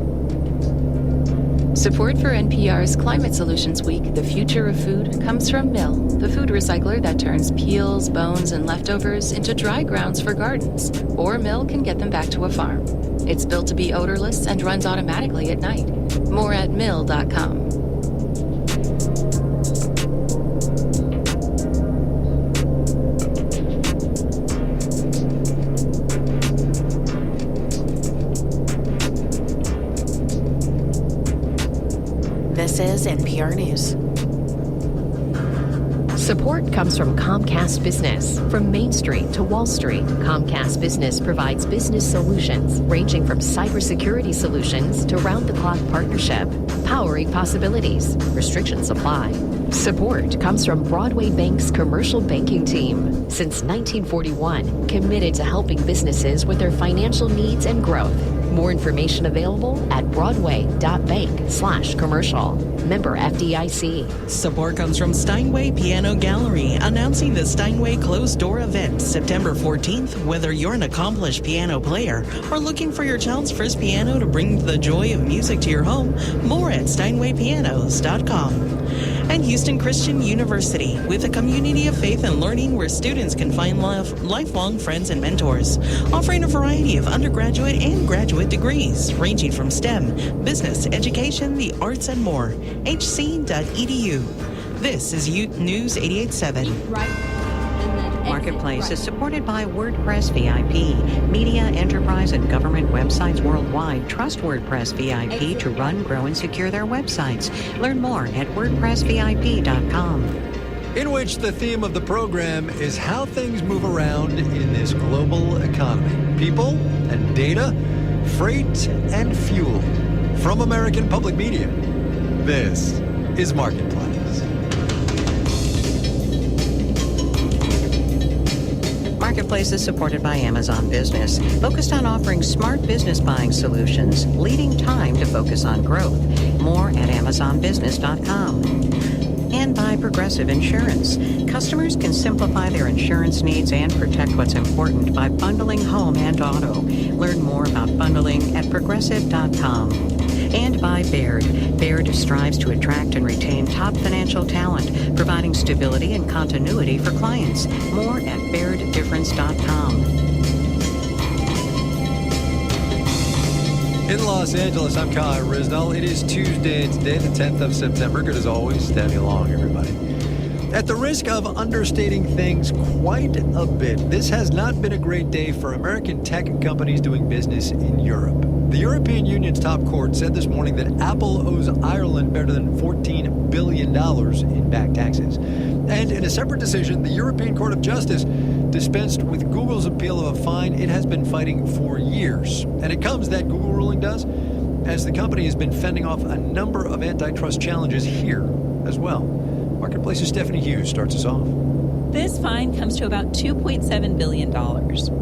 Support for NPR's Climate Solutions Week, The Future of Food, comes from Mill, the food recycler that turns peels, bones, and leftovers into dry grounds for gardens, or Mill can get them back to a farm. It's built to be odorless and runs automatically at night. More at mill.com. This is NPR News. Support comes from Comcast Business. From Main Street to Wall Street, Comcast Business provides business solutions ranging from cybersecurity solutions to round-the-clock partnership, powering possibilities. Restrictions apply. Support comes from Broadway Bank's commercial banking team. Since 1941, committed to helping businesses with their financial needs and growth. More information available at broadway.bank/commercial. Member FDIC. Support comes from Steinway Piano Gallery, announcing the Steinway Closed Door event September 14th. Whether you're an accomplished piano player or looking for your child's first piano to bring the joy of music to your home, more at steinwaypianos.com. And Houston Christian University, with a community of faith and learning where students can find lifelong friends and mentors, offering a variety of undergraduate and graduate degrees, ranging from STEM, business, education, the arts, and more. hc.edu. This is News 88.7. Marketplace is supported by WordPress VIP. Media, enterprise, and government websites worldwide trust WordPress VIP to run, grow, and secure their websites. Learn more at WordPressVIP.com. In which the theme of the program is how things move around in this global economy. People and data, freight and fuel. From American Public Media, this is Marketplace. Marketplace is supported by Amazon Business, focused on offering smart business buying solutions, leading time to focus on growth. More at AmazonBusiness.com. And by Progressive Insurance. Customers can simplify their insurance needs and protect what's important by bundling home and auto. Learn more about bundling at Progressive.com. And by Baird. Baird strives to attract and retain top financial talent, providing stability and continuity for clients. More at BairdDifference.com. In Los Angeles, I'm Kai Rizdal. It is Tuesday today, the 10th of September. Good as always to have you along, everybody. At the risk of understating things quite a bit, this has not been a great day for American tech companies doing business in Europe. The European Union's top court said this morning that Apple owes Ireland better than $14 billion in back taxes. And in a separate decision, the European Court of Justice dispensed with Google's appeal of a fine it has been fighting for years. And it comes, that Google ruling does, as the company has been fending off a number of antitrust challenges here as well. Marketplace's Stephanie Hughes starts us off. This fine comes to about $2.7 billion,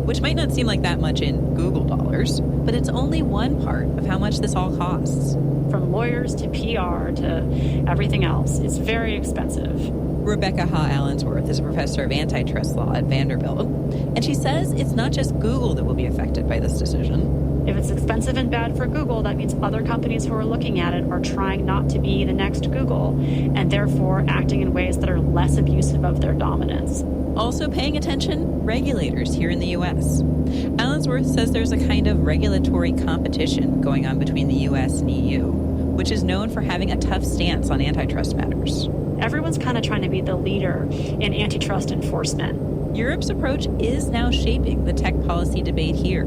which might not seem like that much in Google dollars, but it's only one part of how much this all costs. From lawyers to PR to everything else, it's very expensive. Rebecca Ha-Allensworth is a professor of antitrust law at Vanderbilt, and she says it's not just Google that will be affected by this decision. If it's expensive and bad for Google, that means other companies who are looking at it are trying not to be the next Google, and therefore acting in ways that are less abusive of their dominance. Also paying attention, regulators here in the U.S. Allensworth says there's a kind of regulatory competition going on between the U.S. and EU, which is known for having a tough stance on antitrust matters. Everyone's kind of trying to be the leader in antitrust enforcement. Europe's approach is now shaping the tech policy debate here,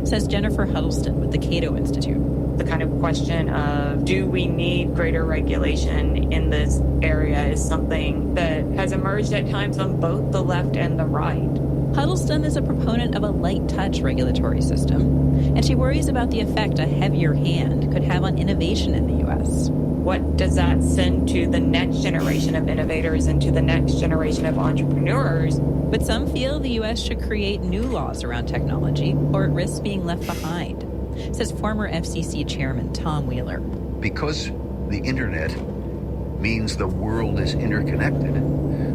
says Jennifer Huddleston with the Cato Institute. The kind of question of, do we need greater regulation in this area, is something that has emerged at times on both the left and the right. Huddleston is a proponent of a light-touch regulatory system, and she worries about the effect a heavier hand could have on innovation in the U.S. What does that send to the next generation of innovators and to the next generation of entrepreneurs? But some feel the U.S. should create new laws around technology, or it risks being left behind, says former FCC Chairman Tom Wheeler. Because the internet means the world is interconnected,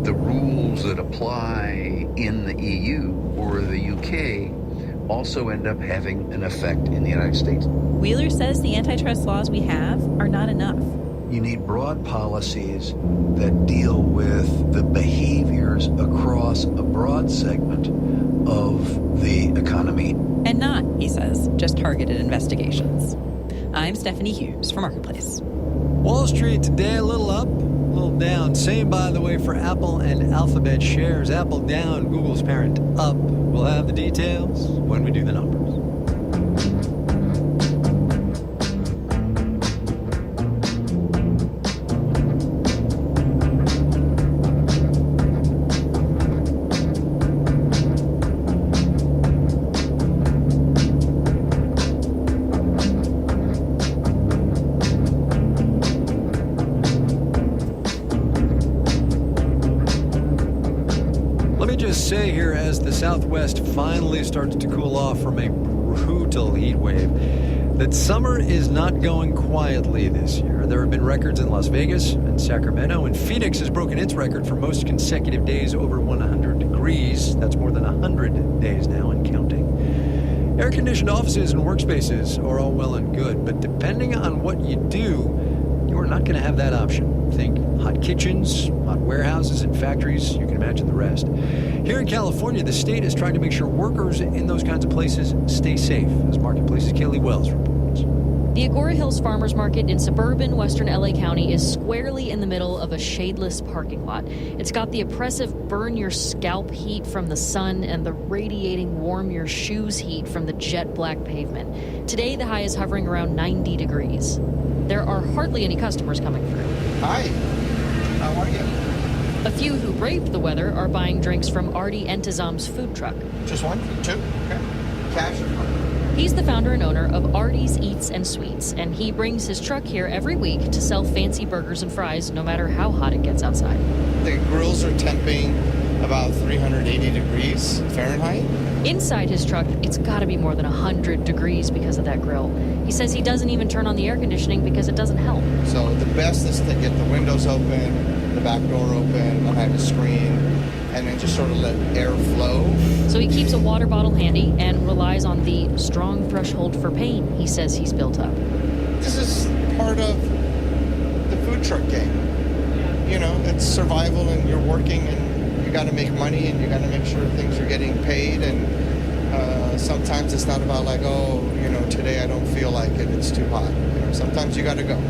the rules that apply in the EU or the UK also end up having an effect in the United States. Wheeler says the antitrust laws we have are not enough. You need broad policies that deal with the behaviors across a broad segment of the economy. And not, he says, just targeted investigations. I'm Stephanie Hughes for Marketplace. Wall Street today a little up, a little down. Same, by the way, for Apple and Alphabet shares. Apple down, Google's parent up. We'll have the details when we do the numbers. Say here, as the Southwest finally starts to cool off from a brutal heat wave, that summer is not going quietly this year. There have been records in Las Vegas and Sacramento, and Phoenix has broken its record for most consecutive days over 100 degrees. That's more than 100 days now and counting. Air-conditioned offices and workspaces are all well and good, but depending on what you do, you are not going to have that option. Think hot kitchens, hot warehouses, and factories. You can imagine the rest. Here in California, the state is trying to make sure workers in those kinds of places stay safe, as Marketplace's Kaylee Wells reports. The Agora Hills Farmers Market in suburban western LA County is squarely in the middle of a shadeless parking lot. It's got the oppressive burn-your-scalp heat from the sun and the radiating warm-your-shoes heat from the jet-black pavement. Today, the high is hovering around 90 degrees. There are hardly any customers coming through. Hi, how are you? A few who braved the weather are buying drinks from Artie Entizam's food truck. Just one? Two? Okay. Cash or card? He's the founder and owner of Artie's Eats and Sweets, and he brings his truck here every week to sell fancy burgers and fries no matter how hot it gets outside. The grills are temping about 380 degrees Fahrenheit. Inside his truck, it's got to be more than 100 degrees because of that grill. He says he doesn't even turn on the air conditioning because it doesn't help. So the best is to get the windows open, the back door open, behind the screen, and then just sort of let air flow. So he keeps a water bottle handy and relies on the strong threshold for pain he says he's built up. This is part of the food truck game. You know, it's survival, and you're working, and you got to make money, and you got to make sure things are getting paid. And sometimes it's not about like, oh, you know, today I don't feel like it, it's too hot. You know, sometimes you got to go.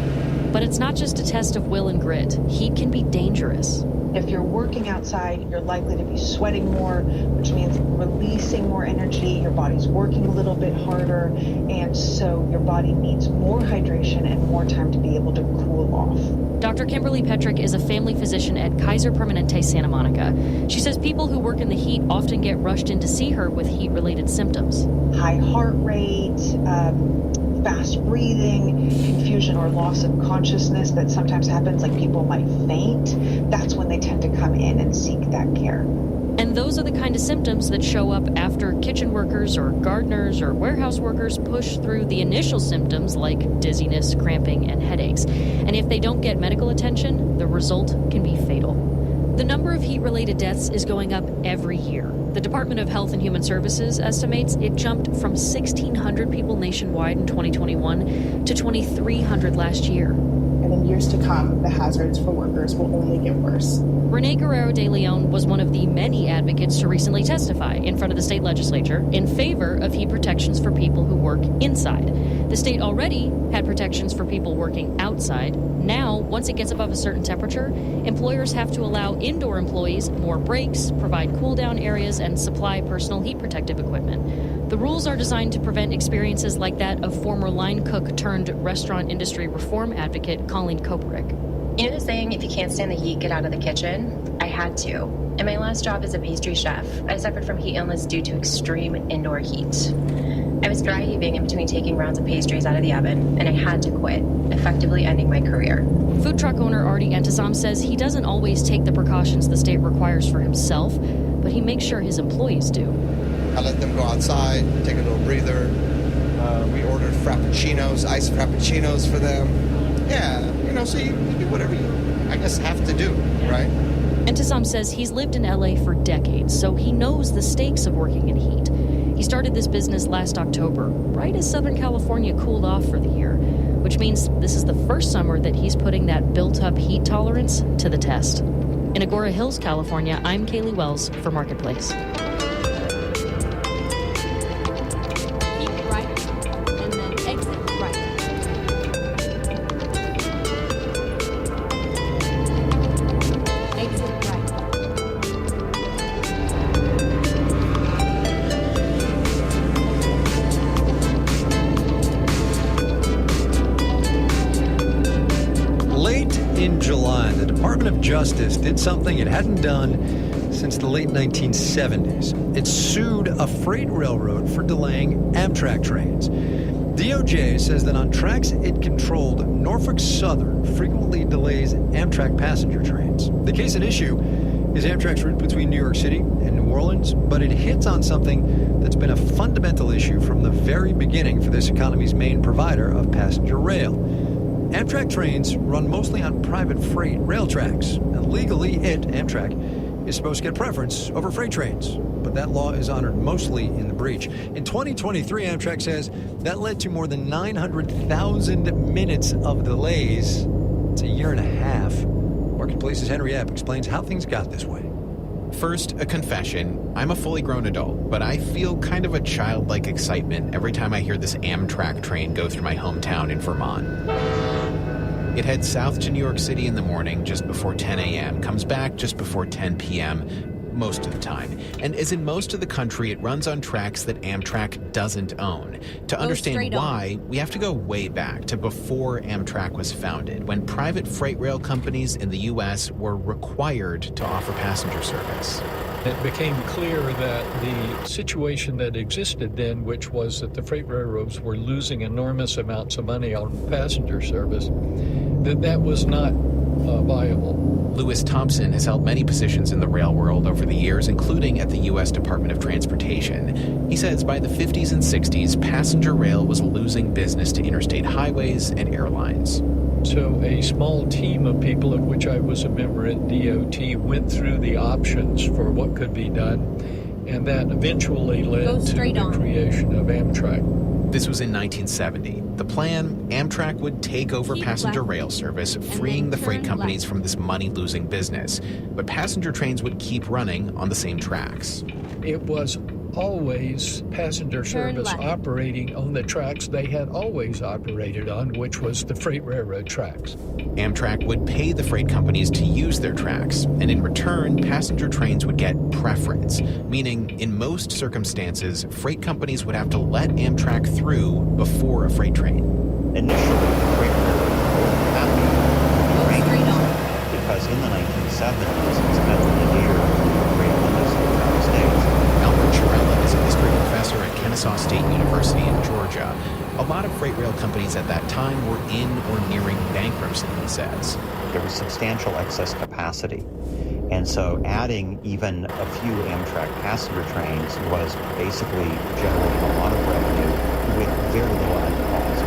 But it's not just a test of will and grit. Heat can be dangerous. If you're working outside, you're likely to be sweating more, which means releasing more energy. Your body's working a little bit harder, and so your body needs more hydration and more time to be able to cool off. Dr. Kimberly Petrick is a family physician at Kaiser Permanente Santa Monica. She says people who work in the heat often get rushed in to see her with heat-related symptoms. High heart rate, fast breathing, confusion or loss of consciousness that sometimes happens, like people might faint. That's when they tend to come in and seek that care. And those are the kind of symptoms that show up after kitchen workers or gardeners or warehouse workers push through the initial symptoms like dizziness, cramping, and headaches. And if they don't get medical attention, the result can be fatal. The number of heat-related deaths is going up every year. The Department of Health and Human Services estimates it jumped from 1,600 people nationwide in 2021 to 2,300 last year. And in years to come, the hazards for workers will only get worse. Renee Guerrero de Leon was one of the many advocates to recently testify in front of the state legislature in favor of heat protections for people who work inside. The state already had protections for people working outside. Now, once it gets above a certain temperature, employers have to allow indoor employees more breaks, provide cool-down areas, and supply personal heat protective equipment. The rules are designed to prevent experiences like that of former line cook turned restaurant industry reform advocate Colleen Koperick. You know the saying, if you can't stand the heat, get out of the kitchen? I had to. In my last job as a pastry chef, I suffered from heat illness due to extreme indoor heat. I was dry heaving in between taking rounds of pastries out of the oven, and I had to quit, effectively ending my career. Food truck owner Artie Entizam says he doesn't always take the precautions the state requires for himself, but he makes sure his employees do. I let them go outside, take a little breather. We ordered frappuccinos, iced frappuccinos for them. Yeah, you know, so you do whatever you, I guess, have to do, right? Entizam says he's lived in LA for decades, so he knows the stakes of working in heat. He started this business last October, right as Southern California cooled off for the year, which means this is the first summer that he's putting that built-up heat tolerance to the test. In Agora Hills, California, I'm Kaylee Wells for Marketplace. Justice did something it hadn't done since the late 1970s. It sued a freight railroad for delaying Amtrak trains. DOJ says that on tracks it controlled, Norfolk Southern frequently delays Amtrak passenger trains. The case at issue is Amtrak's route between New York City and New Orleans, but it hits on something that's been a fundamental issue from the very beginning for this economy's main provider of passenger rail. Amtrak trains run mostly on private freight rail tracks, and legally Amtrak, is supposed to get preference over freight trains. But that law is honored mostly in the breach. In 2023, Amtrak says that led to more than 900,000 minutes of delays. It's a year and a half. Marketplace's Henry Epp explains how things got this way. First, a confession. I'm a fully grown adult, but I feel kind of a childlike excitement every time I hear this Amtrak train go through my hometown in Vermont. It heads south to New York City in the morning just before 10 a.m., comes back just before 10 p.m., most of the time. And as in most of the country, it runs on tracks that Amtrak doesn't own. To understand why, we have to go way back to before Amtrak was founded, when private freight rail companies in the U.S. were required to offer passenger service. It became clear that the situation that existed then, which was that the freight railroads were losing enormous amounts of money on passenger service, that was not viable. Lewis Thompson has held many positions in the rail world over the years, including at the U.S. Department of Transportation. He says by the 50s and 60s, passenger rail was losing business to interstate highways and airlines. So a small team of people, of which I was a member at DOT, went through the options for what could be done, and that eventually led to the creation of Amtrak. This was in 1970. The plan, Amtrak would take over passenger rail service, freeing the freight companies from this money-losing business. But passenger trains would keep running on the same tracks. It was always passenger service operating on the tracks they had always operated on, which was the freight railroad tracks. Amtrak would pay the freight companies to use their tracks, and in return, passenger trains would get preference, meaning in most circumstances, freight companies would have to let Amtrak through before a freight train. Initially, the freight railroad had to because in the 1970s, it spent the year freight limits in the United States. Albert Chirella is a history professor at Kennesaw State University in Georgia. A lot of freight rail companies at that time were in or nearing bankruptcy, he says. There was substantial excess capacity. And so adding even a few Amtrak passenger trains was basically generating a lot of revenue with very little added cost.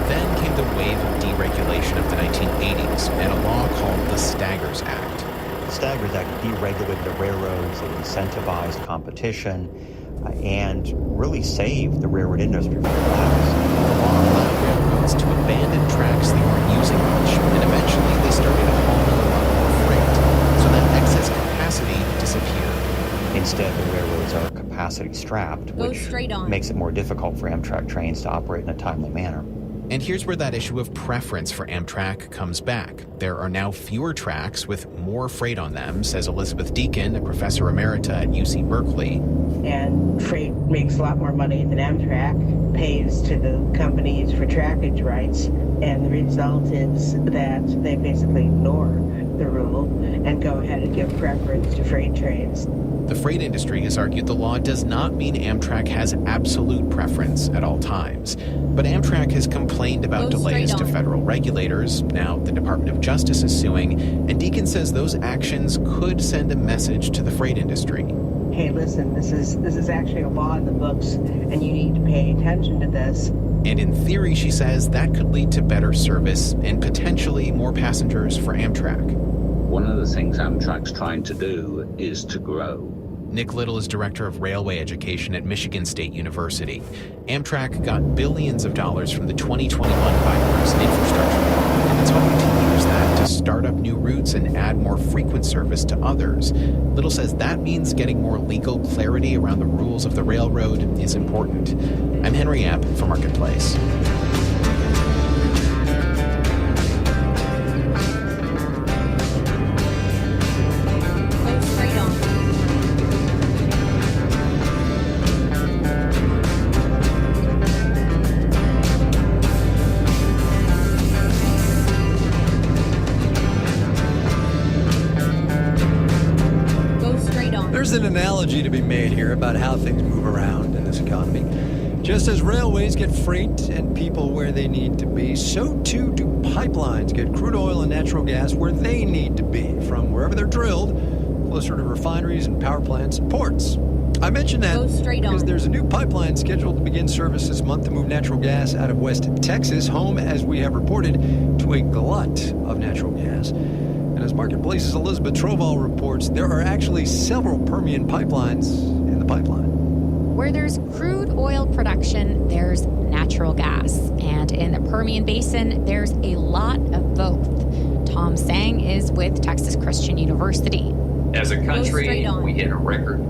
Then came the wave of deregulation of the 1980s and a law called the Staggers Act. The Staggers Act deregulated the railroads, it incentivized competition, and really saved the railroad industry from collapse. The law allowed railroads to abandon tracks they weren't using much, and eventually they started hauling a lot more freight, so that excess capacity disappeared. Instead, the railroads are capacity strapped, which makes it more difficult for Amtrak trains to operate in a timely manner. And here's where that issue of preference for Amtrak comes back. There are now fewer tracks with more freight on them, says Elizabeth Deacon, a professor emerita at UC Berkeley. And freight makes a lot more money than Amtrak, pays to the companies for trackage rights, and the result is that they basically ignore the rule and go ahead and give preference to freight trains. The freight industry has argued the law does not mean Amtrak has absolute preference at all times. But Amtrak has complained about delays to federal regulators. Now the Department of Justice is suing, and Deacon says those actions could send a message to the freight industry. Hey, listen, this is actually a law in the books, and you need to pay attention to this. And in theory, she says, that could lead to better service and potentially more passengers for Amtrak. One of the things Amtrak's trying to do is to grow. Nick Little is director of railway education at Michigan State University. Amtrak got billions of dollars from the 2021 bipartisan infrastructure law, and it's hoping to use that to start up new routes and add more frequent service to others. Little says that means getting more legal clarity around the rules of the railroad is important. I'm Henry Epp for Marketplace. There's an analogy to be made here about how things move around in this economy. Just as railways get freight and people where they need to be, so too do pipelines get crude oil and natural gas where they need to be, from wherever they're drilled, closer to refineries and power plants and ports. I mentioned that because there's a new pipeline scheduled to begin service this month to move natural gas out of West Texas, home, as we have reported, to a glut of natural gas. And as Marketplace's Elizabeth Troval reports, there are actually several Permian pipelines in the pipeline. Where there's crude oil production, there's natural gas. And in the Permian Basin, there's a lot of both. Tom Sang is with Texas Christian University. As a country, we hit a record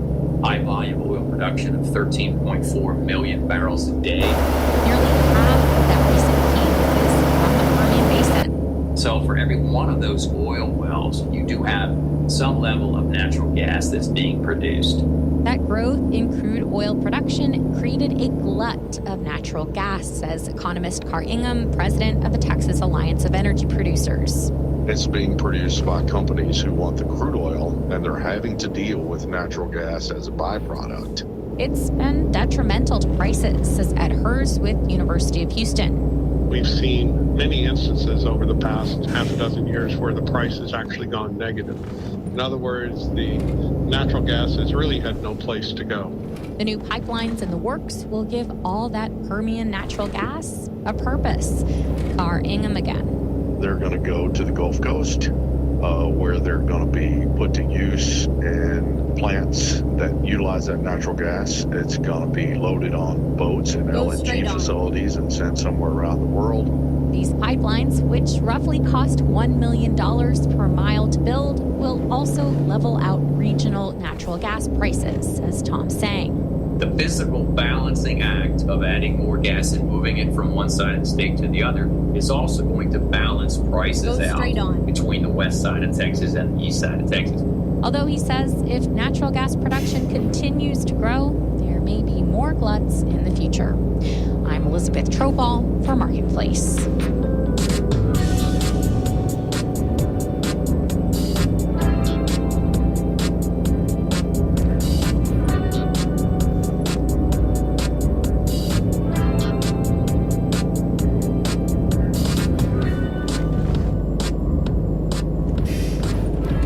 high volume oil production of 13.4 million barrels a day. Nearly half of that recent peak is from the Permian Basin. So for every one of those oil wells, you do have some level of natural gas that's being produced. That growth in crude oil production created a glut of natural gas, says economist Carr Ingham, president of the Texas Alliance of Energy Producers. It's being produced by companies who want the crude oil, and they're having to deal with natural gas as a byproduct. It's been detrimental to prices, says Ed Hers with University of Houston. We've seen many instances over the past half a dozen years where the price has actually gone negative. In other words, the natural gas has really had no place to go. The new pipelines in the works will give all that Permian natural gas a purpose. Carr Ingham again. They're going to go to the Gulf Coast, where they're going to be put to use in plants that utilize that natural gas. It's going to be loaded on boats and LNG facilities and sent somewhere around the world. These pipelines, which roughly cost $1 million per mile to build, will also level out regional natural gas prices, says Tom Sang. The physical balancing act of adding more gas and moving it from one side of the state to the other is also going to balance prices out between the west side of Texas and the east side of Texas. Although he says if natural gas production continues to grow, there may be more gluts in the future. I'm Elizabeth Troval for Marketplace.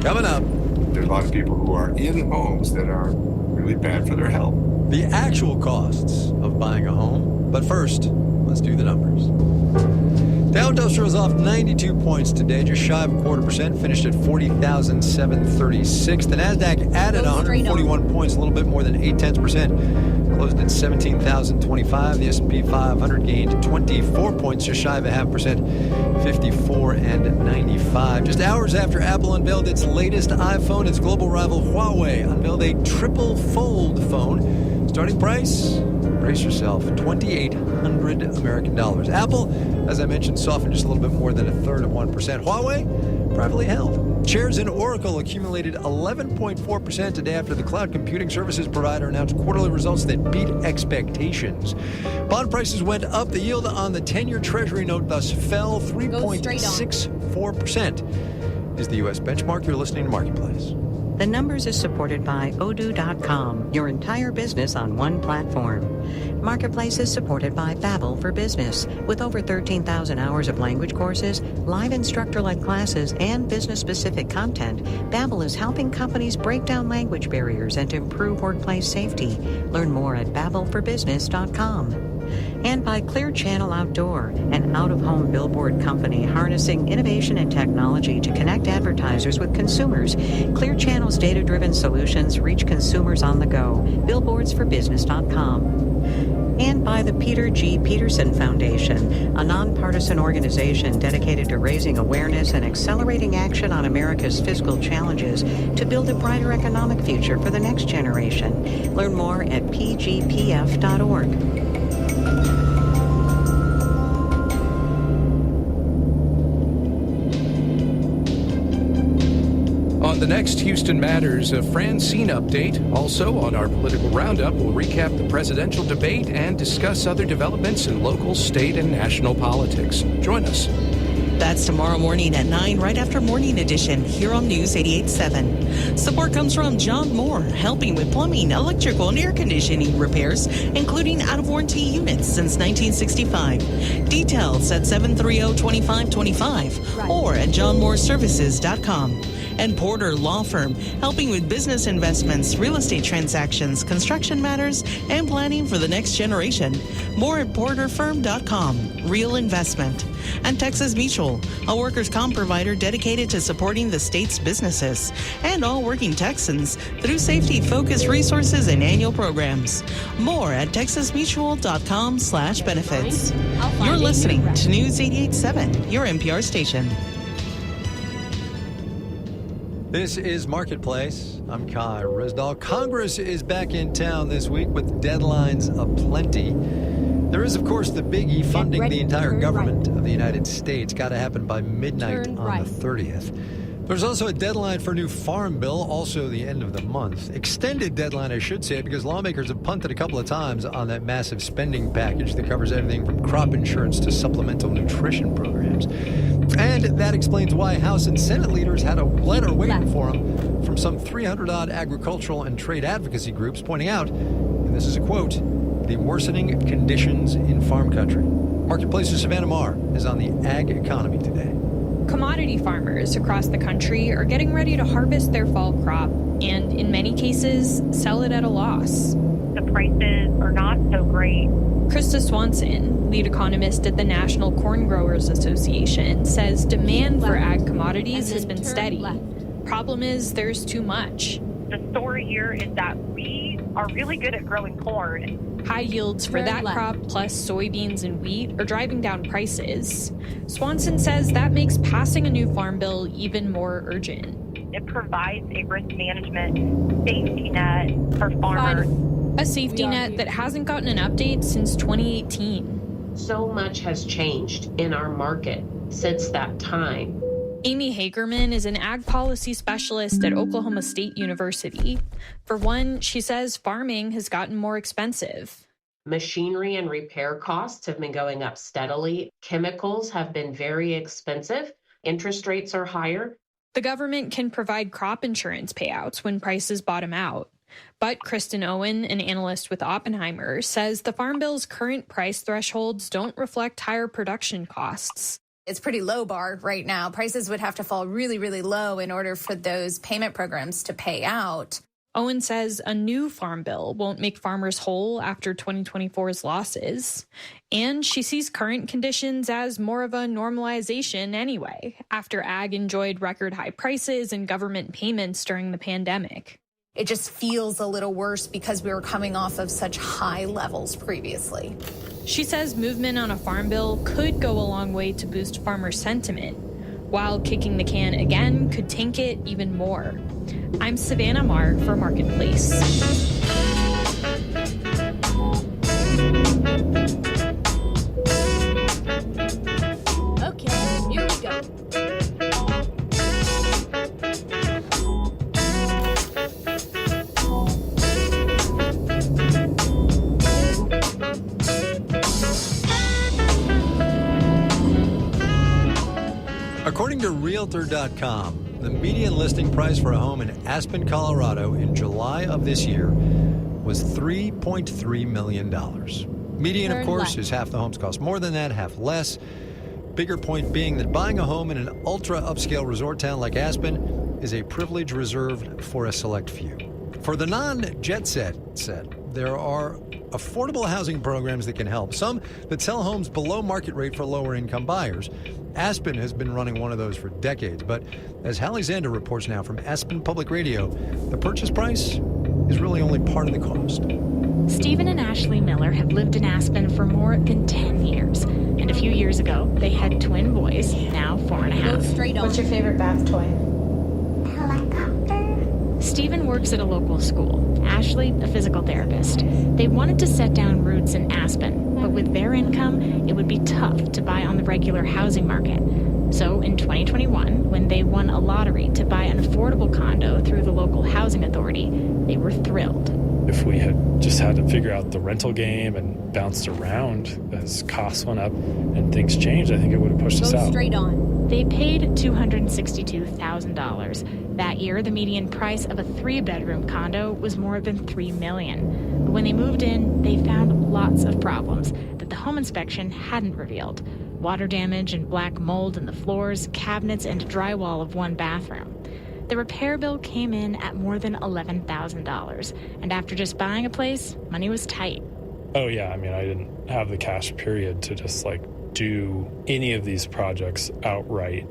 Coming up, there's a lot of people who are in homes that are really bad for their health. The actual costs of buying a home. But first, let's do the numbers. Dow Industrial is off 92 points today, just shy of 0.25%, finished at 40,736. The Nasdaq added 141 points, a little bit more than 0.8%, closed at 17,025. The S&P 500 gained 24 points, just shy of 0.5%, 54,95. Just hours after Apple unveiled its latest iPhone, its global rival Huawei unveiled a triple fold phone. Starting price, brace yourself, $2,800 American dollars. Apple, as I mentioned, softened just a little bit more than 0.33%. Huawei, privately held. Shares in Oracle accumulated 11.4% today after the cloud computing services provider announced quarterly results that beat expectations. Bond prices went up. The yield on the 10-year Treasury note thus fell 3.64%. Is the U.S. benchmark. You're listening to Marketplace. The Numbers is supported by Odoo.com, your entire business on one platform. Marketplace is supported by Babbel for Business. With over 13,000 hours of language courses, live instructor-led classes, and business-specific content, Babbel is helping companies break down language barriers and improve workplace safety. Learn more at babbelforbusiness.com. And by Clear Channel Outdoor, an out-of-home billboard company harnessing innovation and technology to connect advertisers with consumers. Clear Channel's data-driven solutions reach consumers on the go. Billboardsforbusiness.com. And by the Peter G. Peterson Foundation, a nonpartisan organization dedicated to raising awareness and accelerating action on America's fiscal challenges to build a brighter economic future for the next generation. Learn more at pgpf.org. On the next Houston Matters, a Francine update. Also on our political roundup, we'll recap the presidential debate and discuss other developments in local, state, and national politics. Join us. That's tomorrow morning at 9, right after Morning Edition, here on News 88.7. Support comes from John Moore, helping with plumbing, electrical, and air conditioning repairs, including out-of-warranty units since 1965. Details at 730-2525 or at johnmooreservices.com. And Porter Law Firm, helping with business investments, real estate transactions, construction matters, and planning for the next generation. More at porterfirm.com. Real investment. And Texas Mutual, a workers' comp provider dedicated to supporting the state's businesses and all working Texans through safety-focused resources and annual programs. More at texasmutual.com/benefits. You're listening to News 88.7, your NPR station. This is Marketplace. I'm Kai Risdall. Congress is back in town this week with deadlines aplenty. There is, of course, the biggie funding the entire government of the United States. Got to happen by midnight on the 30th. There's also a deadline for a new farm bill, also the end of the month. Extended deadline, I should say, because lawmakers have punted a couple of times on that massive spending package that covers everything from crop insurance to supplemental nutrition programs. And that explains why House and Senate leaders had a letter waiting for them from some 300-odd agricultural and trade advocacy groups pointing out, and this is a quote, the worsening conditions in farm country. Marketplace's Savannah Marr is on the ag economy today. Commodity farmers across the country are getting ready to harvest their fall crop and, in many cases, sell it at a loss. The prices are not so great. Krista Swanson, lead economist at the National Corn Growers Association, says demand for ag commodities has been steady. Problem is, there's too much. The story here is that we are really good at growing corn. High yields for that crop, plus soybeans and wheat, are driving down prices. Swanson says that makes passing a new farm bill even more urgent. It provides a risk management safety net for farmers. A safety net that hasn't gotten an update since 2018. So much has changed in our market since that time. Amy Hagerman is an ag policy specialist at Oklahoma State University. For one, she says farming has gotten more expensive. Machinery and repair costs have been going up steadily. Chemicals have been very expensive. Interest rates are higher. The government can provide crop insurance payouts when prices bottom out. But Kristen Owen, an analyst with Oppenheimer, says the Farm Bill's current price thresholds don't reflect higher production costs. It's pretty low bar right now. Prices would have to fall really, really low in order for those payment programs to pay out. Owen says a new farm bill won't make farmers whole after 2024's losses. And she sees current conditions as more of a normalization anyway, after ag enjoyed record high prices and government payments during the pandemic. It just feels a little worse because we were coming off of such high levels previously. She says movement on a farm bill could go a long way to boost farmer sentiment, while kicking the can again could tank it even more. I'm Savannah Marr for Marketplace. Okay, here we go. According to Realtor.com, the median listing price for a home in Aspen, Colorado in July of this year was $3.3 million. Median, of course, is half the homes cost more than that, half less. Bigger point being that buying a home in an ultra-upscale resort town like Aspen is a privilege reserved for a select few. For the non-jet set, there are affordable housing programs that can help. Some that sell homes below market rate for lower-income buyers. Aspen has been running one of those for decades, but as Hallie Zander reports now from Aspen Public Radio, the purchase price is really only part of the cost. Stephen and Ashley Miller have lived in Aspen for more than 10 years, and a few years ago, they had twin boys, now 4.5. What's your favorite bath toy? Stephen works at a local school, Ashley a physical therapist. They wanted to set down roots in Aspen, but with their income, it would be tough to buy on the regular housing market. So in 2021, when they won a lottery to buy an affordable condo through the local housing authority, they were thrilled. If we had just had to figure out the rental game and bounced around as costs went up and things changed, I think it would have pushed us out. Straight on. They paid $262,000. That year, the median price of a 3-bedroom condo was more than $3 million. But when they moved in, they found lots of problems that the home inspection hadn't revealed. Water damage and black mold in the floors, cabinets, and drywall of one bathroom. The repair bill came in at more than $11,000. And after just buying a place, money was tight. Oh, yeah. I mean, I didn't have the cash, period, to just, do any of these projects outright.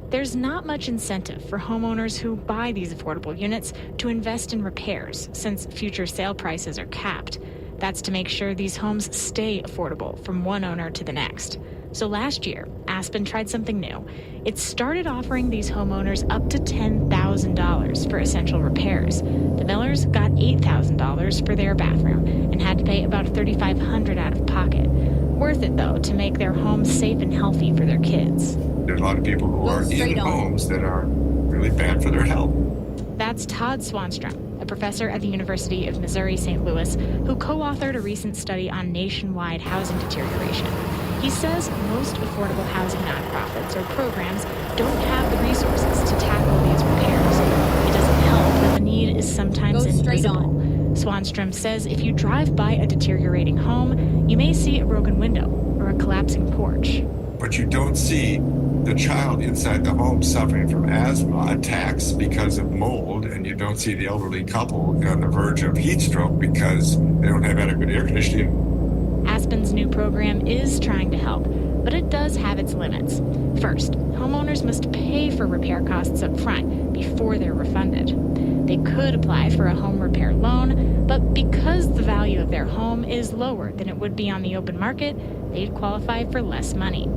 There's not much incentive for homeowners who buy these affordable units to invest in repairs, since future sale prices are capped. That's to make sure these homes stay affordable from one owner to the next. So last year, Aspen tried something new. It started offering these homeowners up to $10,000 for essential repairs. The Millers got $8,000 for their bathroom and had to pay about $3,500 out of pocket. Worth it, though, to make their homes safe and healthy for their kids. There's a lot of people who are in homes that are really bad for their health. That's Todd Swanstrom, a professor at the University of Missouri St. Louis, who co-authored a recent study on nationwide housing deterioration. He says most affordable housing nonprofits or programs don't have the resources to tackle these repairs. It doesn't help that the need is sometimes invisible. Swanstrom says if you drive by a deteriorating home, you may see a broken window or a collapsing porch. But you don't see the child inside the home suffering from asthma attacks because of mold, and you don't see the elderly couple on the verge of heat stroke because they don't have adequate air conditioning. Aspen's new program is trying to help, but it does have its limits. First, homeowners must pay for repair costs up front before they're refunded. They could apply for a home repair loan, but because the value of their home is lower than it would be on the open market, they'd qualify for less money.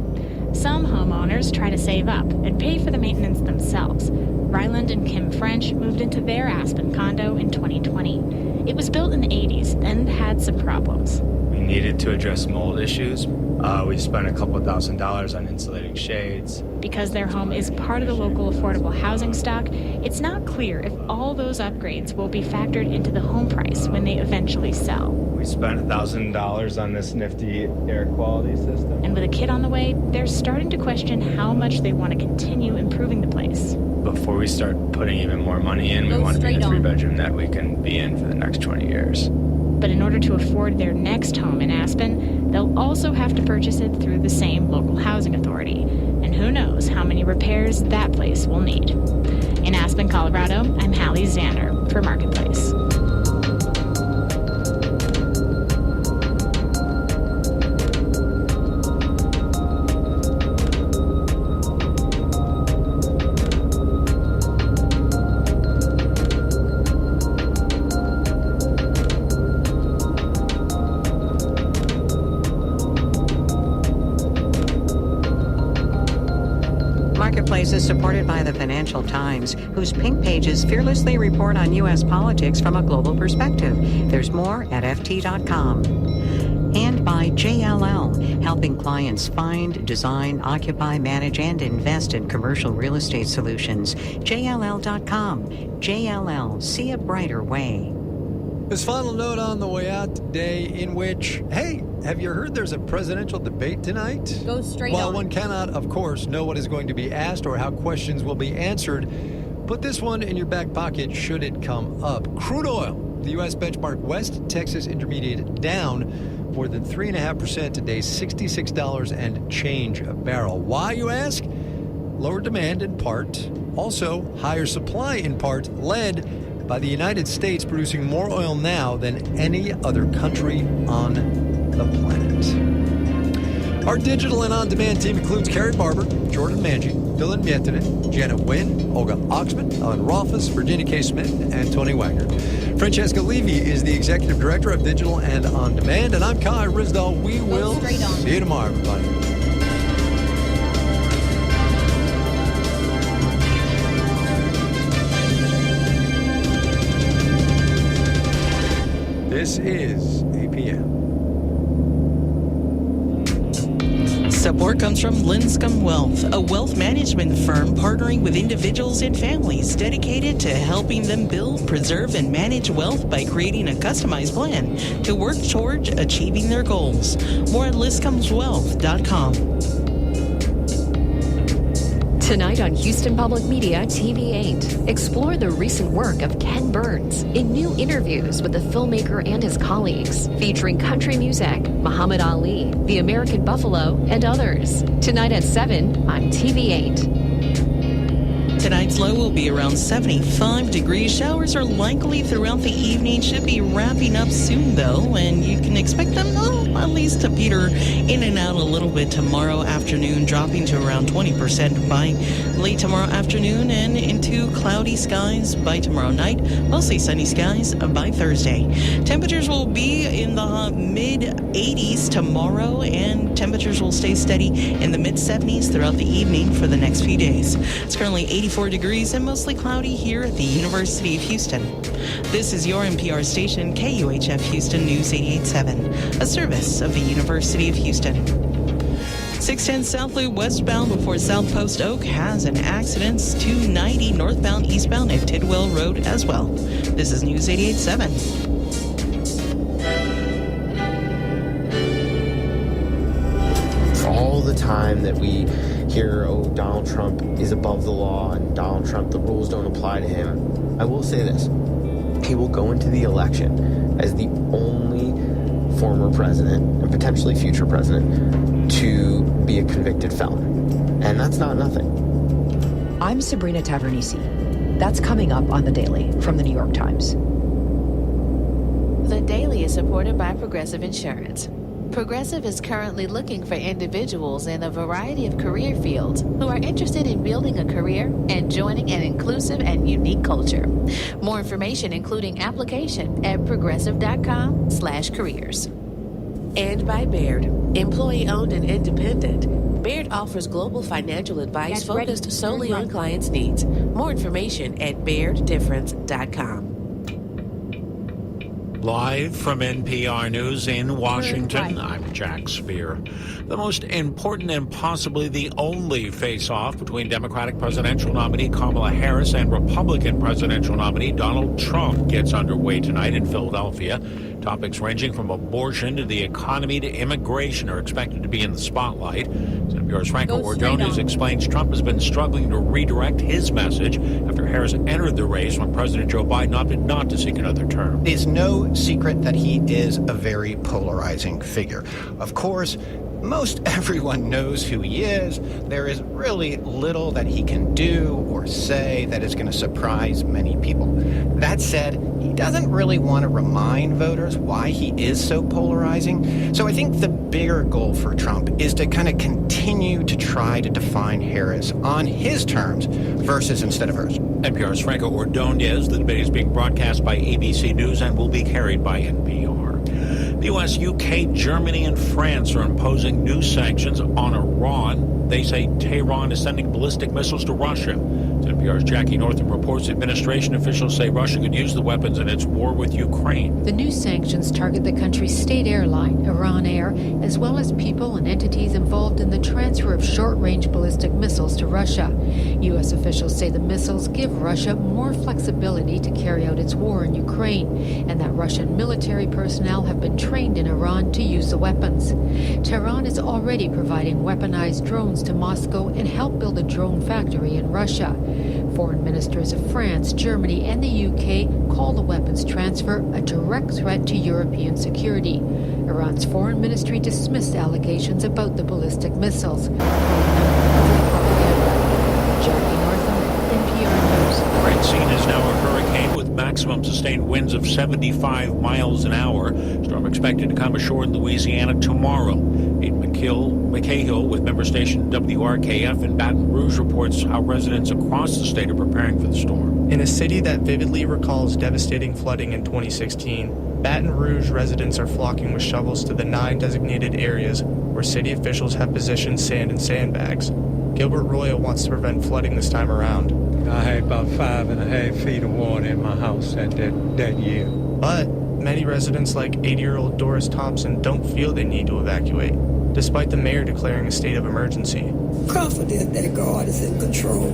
Some homeowners try to save up and pay for the maintenance themselves. Ryland and Kim French moved into their Aspen condo in 2020. It was built in the 80s and had some problems. We needed to address mold issues. We spent a couple $1,000s on insulating shades. Because their home is part of the local affordable housing stock, it's not clear if all those upgrades will be factored into the home price when they eventually sell. We spent $1,000 on this nifty air quality system. And with a kid on the way, they're starting to question how much they want to continue improving the place. Before we start putting even more money in, we want to be in a 3-bedroom that we can be in for the next 20 years. But in order to afford their next home in Aspen, they'll also have to purchase it through the same local housing authority. And who knows how many repairs that place will need. In Aspen, Colorado, I'm Hallie Zander for Marketplace. Marketplace is supported by the Financial Times, whose pink pages fearlessly report on U.S. politics from a global perspective. There's more at FT.com. And by JLL, helping clients find, design, occupy, manage, and invest in commercial real estate solutions. JLL.com. JLL, see a brighter way. This final note on the way out today, in which, hey, have you heard there's a presidential debate tonight? Go straight While on. one cannot, of course, know what is going to be asked or how questions will be answered, put this one in your back pocket should it come up. Crude oil, the U.S. benchmark West Texas Intermediate down more than 3.5% today, $66 and change a barrel. Why, you ask? Lower demand in part, also higher supply in part, led by the United States producing more oil now than any other country on the planet. Our digital and on-demand team includes Carrie Barber, Jordan Manji, Dylan Miettinen, Janet Wynn, Olga Oxman, Ellen Rolfes, Virginia K. Smith, and Tony Wagner. Francesca Levy is the Executive Director of Digital and On Demand, and I'm Kai Risdall. We will see you tomorrow, everybody. This is APM. Support comes from Linscomb Wealth, a wealth management firm partnering with individuals and families dedicated to helping them build, preserve, and manage wealth by creating a customized plan to work toward achieving their goals. More at linscombswealth.com. Tonight on Houston Public Media TV8, explore the recent work of Ken Burns in new interviews with the filmmaker and his colleagues, featuring country music, Muhammad Ali, the American Buffalo, and others. Tonight at 7 on TV8. Tonight's low will be around 75 degrees. Showers are likely throughout the evening. Should be wrapping up soon, though, and you can expect them, at least to peter in and out a little bit tomorrow afternoon, dropping to around 20% by late tomorrow afternoon and into cloudy skies by tomorrow night. Mostly sunny skies by Thursday. Temperatures will be in the mid-80s tomorrow, and temperatures will stay steady in the mid-70s throughout the evening for the next few days. It's currently 84 degrees and mostly cloudy here at the University of Houston. This is your NPR station, KUHF Houston News 88.7, a service of the University of Houston. 610 South Loop westbound before South Post Oak has an accident. 290 northbound eastbound at Tidwell Road as well. This is News 88.7. All the time that we hear, oh, Donald Trump is above the law and Donald Trump, the rules don't apply to him. I will say this. He will go into the election as the only former president and potentially future president to be a convicted felon. And that's not nothing. I'm Sabrina Tavernisi. That's coming up on The Daily from The New York Times. The Daily is supported by Progressive Insurance. Progressive is currently looking for individuals in a variety of career fields who are interested in building a career and joining an inclusive and unique culture. More information, including application, at progressive.com/careers. And by Baird, employee-owned and independent. Baird offers global financial advice focused solely on clients' needs. More information at bairddifference.com. Live from NPR News in Washington, I'm Jack Spear. The most important and possibly the only face-off between Democratic presidential nominee Kamala Harris and Republican presidential nominee Donald Trump gets underway tonight in Philadelphia. Topics ranging from abortion to the economy to immigration are expected to be in the spotlight. NPR's Franco Ordonez explains Trump has been struggling to redirect his message after Harris entered the race when President Joe Biden opted not to seek another term. It is no secret that he is a very polarizing figure. Of course, most everyone knows who he is. There is really little that he can do or say that is going to surprise many people. That said, he doesn't really want to remind voters why he is so polarizing. So I think the bigger goal for Trump is to kind of continue to try to define Harris on his terms versus instead of hers. NPR's Franco Ordonez. The debate is being broadcast by ABC News and will be carried by NPR. The U.S., UK, Germany, and France are imposing new sanctions on Iran. They say Tehran is sending ballistic missiles to Russia. NPR's Jackie Northam reports administration officials say Russia could use the weapons in its war with Ukraine. The new sanctions target the country's state airline, Iran Air, as well as people and entities involved in the transfer of short-range ballistic missiles to Russia. U.S. officials say the missiles give Russia more flexibility to carry out its war in Ukraine, and that Russian military personnel have been trained in Iran to use the weapons. Tehran is already providing weaponized drones to Moscow and helped build a drone factory in Russia. Foreign ministers of France, Germany, and the UK call the weapons transfer a direct threat to European security. Iran's foreign ministry dismissed allegations about the ballistic missiles. Jackie Northam, NPR News. Francine is now a hurricane with maximum sustained winds of 75 miles an hour. Storm expected to come ashore in Louisiana tomorrow. Aiden McCahill with member station WRKF in Baton Rouge reports how residents across the state are preparing for the storm. In a city that vividly recalls devastating flooding in 2016, Baton Rouge residents are flocking with shovels to the 9 designated areas where city officials have positioned sand and sandbags. Gilbert Royal wants to prevent flooding this time around. I had about 5.5 feet of water in my house that year. But many residents like 80-year-old Doris Thompson don't feel they need to evacuate. despite the mayor declaring a state of emergency. Confident that God is in control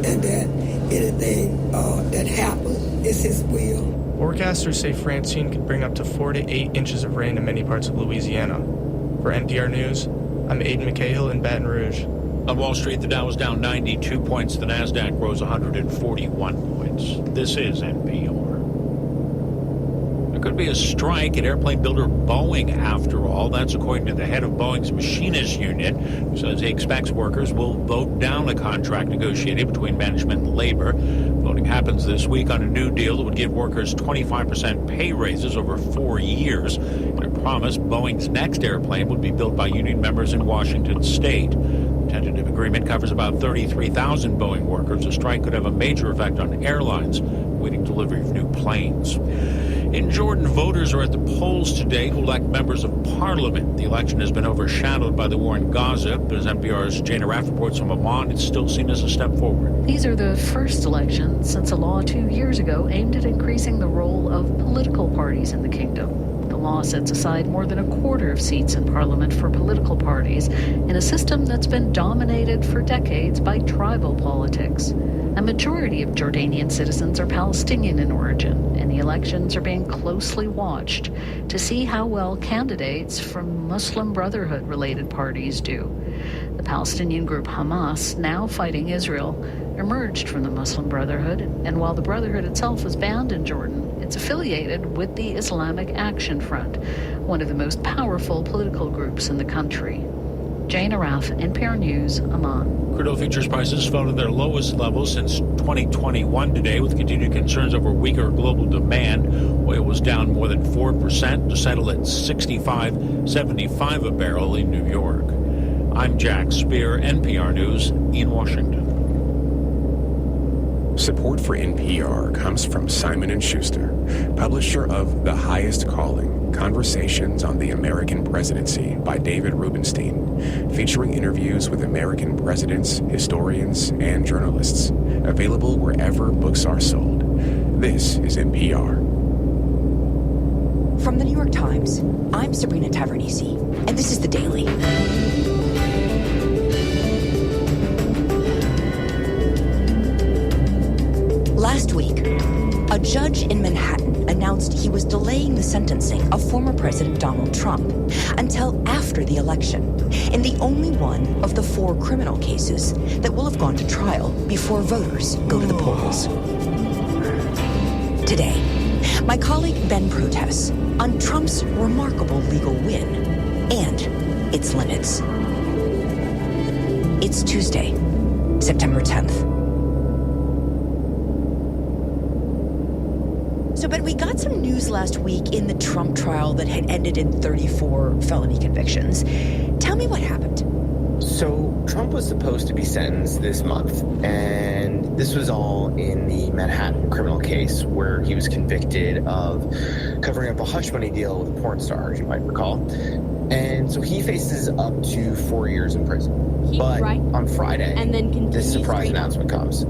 and that anything that happens is his will. Forecasters say Francine could bring up to 4 to 8 inches of rain in many parts of Louisiana. For NPR News, I'm Aiden McCahill in Baton Rouge. On Wall Street, the Dow was down 92 points. The Nasdaq rose 141 points. This is NPR. There could be a strike at airplane builder Boeing after all. That's according to the head of Boeing's Machinists Union, who says he expects workers will vote down a contract negotiated between management and labor. Voting happens this week on a new deal that would give workers 25% pay raises over 4 years. In a promise, Boeing's next airplane would be built by union members in Washington state. The tentative agreement covers about 33,000 Boeing workers. A strike could have a major effect on airlines waiting delivery of new planes. In Jordan, voters are at the polls today to elect members of parliament. The election has been overshadowed by the war in Gaza, but as NPR's Jana Raff reports from Amman, it's still seen as a step forward. These are the first elections since a law 2 years ago aimed at increasing the role of political parties in the kingdom. The law sets aside more than a quarter of seats in parliament for political parties in a system that's been dominated for decades by tribal politics. A majority of Jordanian citizens are Palestinian in origin, and the elections are being closely watched to see how well candidates from Muslim Brotherhood-related parties do. The Palestinian group Hamas, now fighting Israel, emerged from the Muslim Brotherhood, and while the Brotherhood itself is banned in Jordan, it's affiliated with the Islamic Action Front, one of the most powerful political groups in the country. Jana Raff, NPR News, Amman. Crude oil futures prices fell to their lowest level since 2021 today, with continued concerns over weaker global demand. Oil was down more than 4% to settle at $65.75 a barrel in New York. I'm Jack Speer, NPR News in Washington. Support for NPR comes from Simon & Schuster, publisher of The Highest Calling, Conversations on the American Presidency by David Rubenstein, featuring interviews with American presidents, historians, and journalists. Available wherever books are sold. This is NPR. From the New York Times, I'm Sabrina Tavernisi, and this is The Daily. Last week, a judge in Manhattan announced he was delaying the sentencing of former President Donald Trump until after the election, in the only one of the 4 criminal cases that will have gone to trial before voters go to the polls. Today, my colleague Ben protests on Trump's remarkable legal win and its limits. It's Tuesday, September 10th. So, Ben, we got some news last week in the Trump trial that had ended in 34 felony convictions. Tell me what happened. So, Trump was supposed to be sentenced this month, and this was all in the Manhattan criminal case where he was convicted of covering up a hush money deal with a porn star, as you might recall. And so he faces up to 4 years in prison. But on Friday, and then this surprise announcement comes.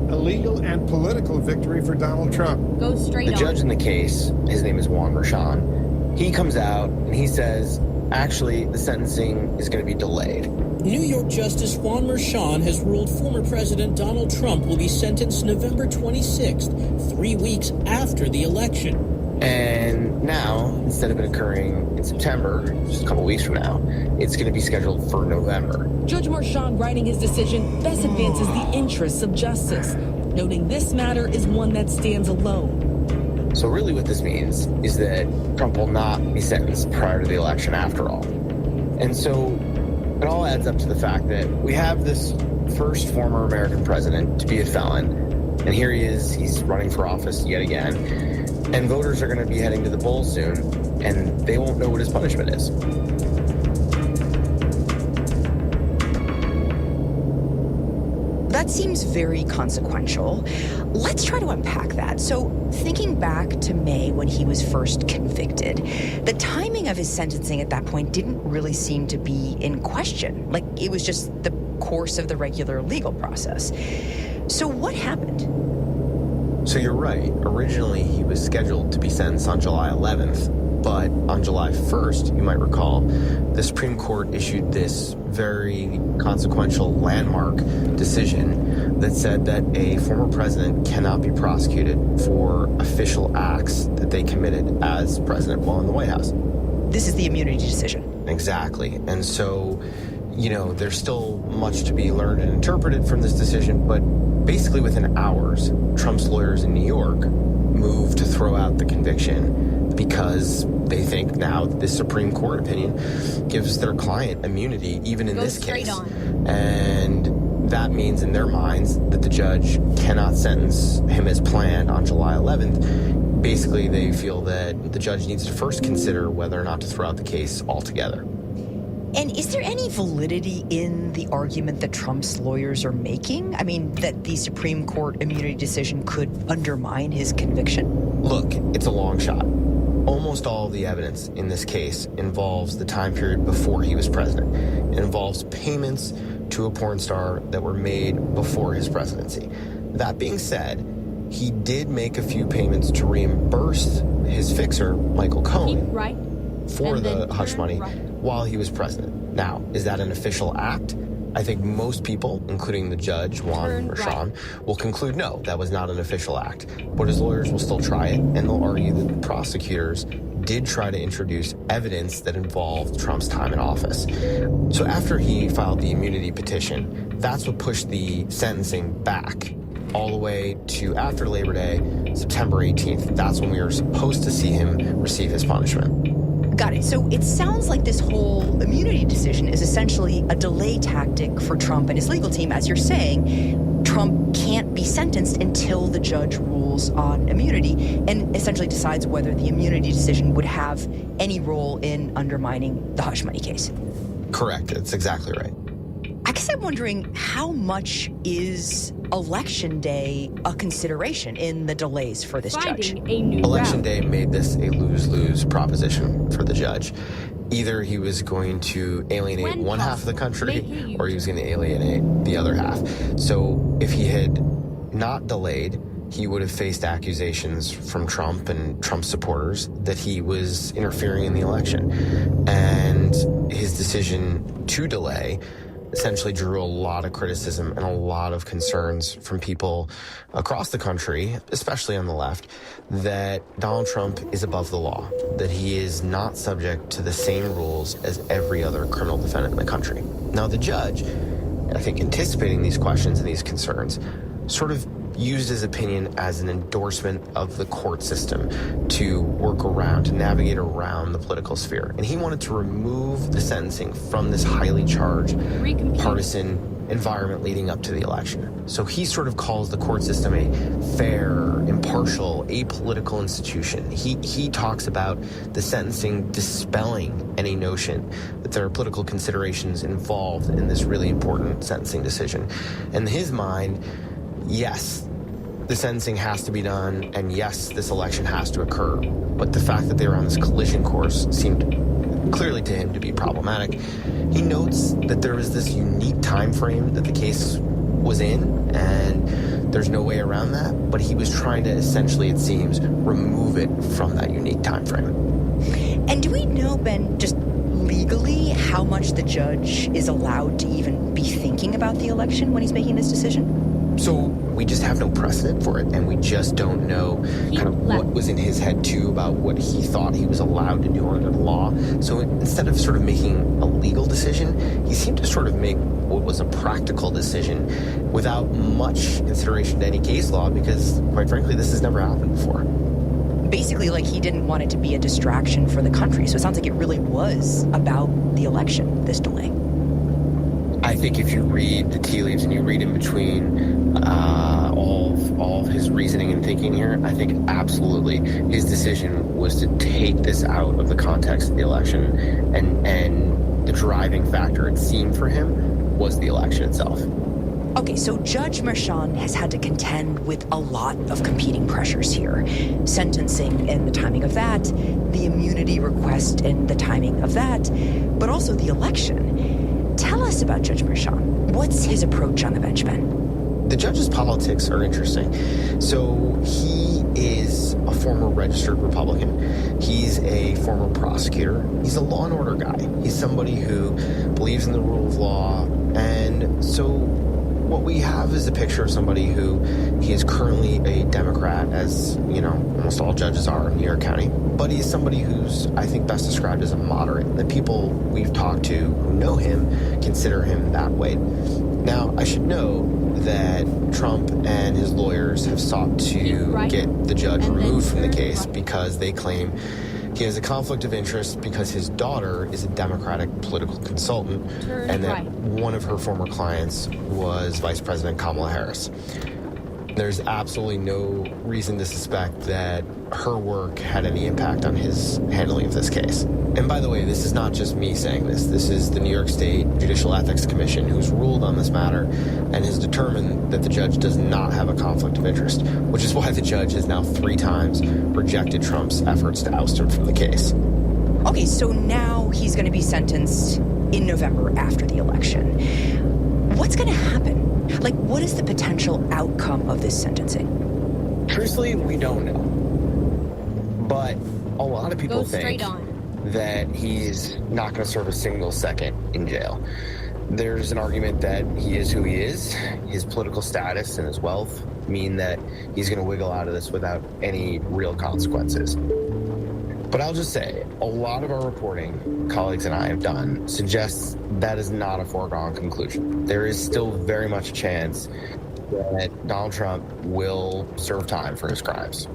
A legal and political victory for Donald Trump. Go straight on. The judge in the case, his name is Juan Merchan, he comes out and he says, actually, the sentencing is going to be delayed. New York Justice Juan Merchan has ruled former President Donald Trump will be sentenced November 26th, 3 weeks after the election. And now, instead of it occurring in September, just a couple weeks from now, it's going to be scheduled for November. Judge Merchan writing his decision best advances the interests of justice, noting this matter is one that stands alone. So really what this means is that Trump will not be sentenced prior to the election after all. And so it all adds up to the fact that we have this first former American president to be a felon, and here he is, he's running for office yet again. And voters are going to be heading to the polls soon, and they won't know what his punishment is. That seems very consequential. Let's try to unpack that. So, thinking back to May when he was first convicted, the timing of his sentencing at that point didn't really seem to be in question. Like, it was just the course of the regular legal process. So what happened? So you're right. Originally, he was scheduled to be sentenced on July 11th, But on July 1st, you might recall, the Supreme Court issued this very consequential landmark decision that said that a former president cannot be prosecuted for official acts that they committed as president while in the White House. This is the immunity decision. Exactly. And so, there's still much to be learned and interpreted from this decision, but basically within hours, Trump's lawyers in New York moved to throw out the conviction because they think now that this Supreme Court opinion gives their client immunity, even in this case. And that means in their minds that the judge cannot sentence him as planned on July 11th. Basically, they feel that the judge needs to first consider whether or not to throw out the case altogether. And is there any validity in the argument that Trump's lawyers are making? I mean, that the Supreme Court immunity decision could undermine his conviction? Look, it's a long shot. Almost all of the evidence in this case involves the time period before he was president. It involves payments to a porn star that were made before his presidency. That being said, he did make a few payments to reimburse his fixer, Michael Cohen, for the hush money while he was president. Now, is that an official act? I think most people, including the judge, Juan Merchan, will conclude no, that was not an official act. But his lawyers will still try it, and they'll argue that the prosecutors did try to introduce evidence that involved Trump's time in office. So after he filed the immunity petition, that's what pushed the sentencing back all the way to after Labor Day, September 18th. That's when we were supposed to see him receive his punishment. Got it. So it sounds like this whole immunity decision is essentially a delay tactic for Trump and his legal team. As you're saying, Trump can't be sentenced until the judge rules on immunity and essentially decides whether the immunity decision would have any role in undermining the hush money case. Correct. That's exactly right. I guess I'm wondering, how much is Election Day a consideration in the delays for this judge? Election Day made this a lose-lose proposition for the judge. Either he was going to alienate one half of the country or he was going to alienate the other half. So if he had not delayed, he would have faced accusations from Trump and Trump supporters that he was interfering in the election. And his decision to delay essentially drew a lot of criticism and a lot of concerns from people across the country, especially on the left, that Donald Trump is above the law, that he is not subject to the same rules as every other criminal defendant in the country. Now, the judge, I think anticipating these questions and these concerns, sort of used his opinion as an endorsement of the court system to work around, to navigate around the political sphere. And he wanted to remove the sentencing from this highly charged partisan environment leading up to the election. So he sort of calls the court system a fair, impartial, apolitical institution. He talks about the sentencing dispelling any notion that there are political considerations involved in this really important sentencing decision. In his mind, yes, the sentencing has to be done, and yes, this election has to occur. But the fact that they were on this collision course seemed clearly to him to be problematic. He notes that there is this unique time frame that the case was in, and there's no way around that. But he was trying to essentially, it seems, remove it from that unique time frame. And do we know, Ben, just legally, how much the judge is allowed to even be thinking about the election when he's making this decision? So we just have no precedent for it, and we just don't know kind of what was in his head, too, about what he thought he was allowed to do under the law. So instead of sort of making a legal decision, he seemed to sort of make what was a practical decision without much consideration to any case law, because, quite frankly, this has never happened before. Basically, like, he didn't want it to be a distraction for the country. So it sounds like it really was about the election, this delay. I think if you read the tea leaves and you read in between all of his reasoning and thinking here, I think absolutely his decision was to take this out of the context of the election, and the driving factor, it seemed for him, was the election itself. Okay, so Judge Merchan has had to contend with a lot of competing pressures here. Sentencing and the timing of that, the immunity request and the timing of that, but also the election. Tell us about Judge Merchan. What's his approach on the bench, Ben? The judge's politics are interesting. So he is a former registered Republican. He's a former prosecutor. He's a law and order guy. He's somebody who believes in the rule of law. And so what we have is a picture of somebody who he is currently a Democrat, as, you know, almost all judges are in New York County. But he's somebody who's, I think, best described as a moderate. The people we've talked to who know him consider him that way. Now, I should know that Trump and his lawyers have sought to get the judge removed from the case because they claim he has a conflict of interest because his daughter is a Democratic political consultant and that one of her former clients was Vice President Kamala Harris. There's absolutely no reason to suspect that her work had any impact on his handling of this case. And by the way, this is not just me saying this. This is the New York State Judicial Ethics Commission who's ruled on this matter and has determined that the judge does not have a conflict of interest, which is why the judge has now 3 times rejected Trump's efforts to oust him from the case. Okay, so now he's going to be sentenced in November after the election. What's going to happen? Like, what is the potential outcome of this sentencing? Truthfully, we don't know. But a lot of people think that he's not going to serve a single second in jail. There's an argument that he is who he is. His political status and his wealth mean that he's going to wiggle out of this without any real consequences. But I'll just say, a lot of our reporting, colleagues and I have done, suggests that is not a foregone conclusion. There is still very much a chance that Donald Trump will serve time for his crimes.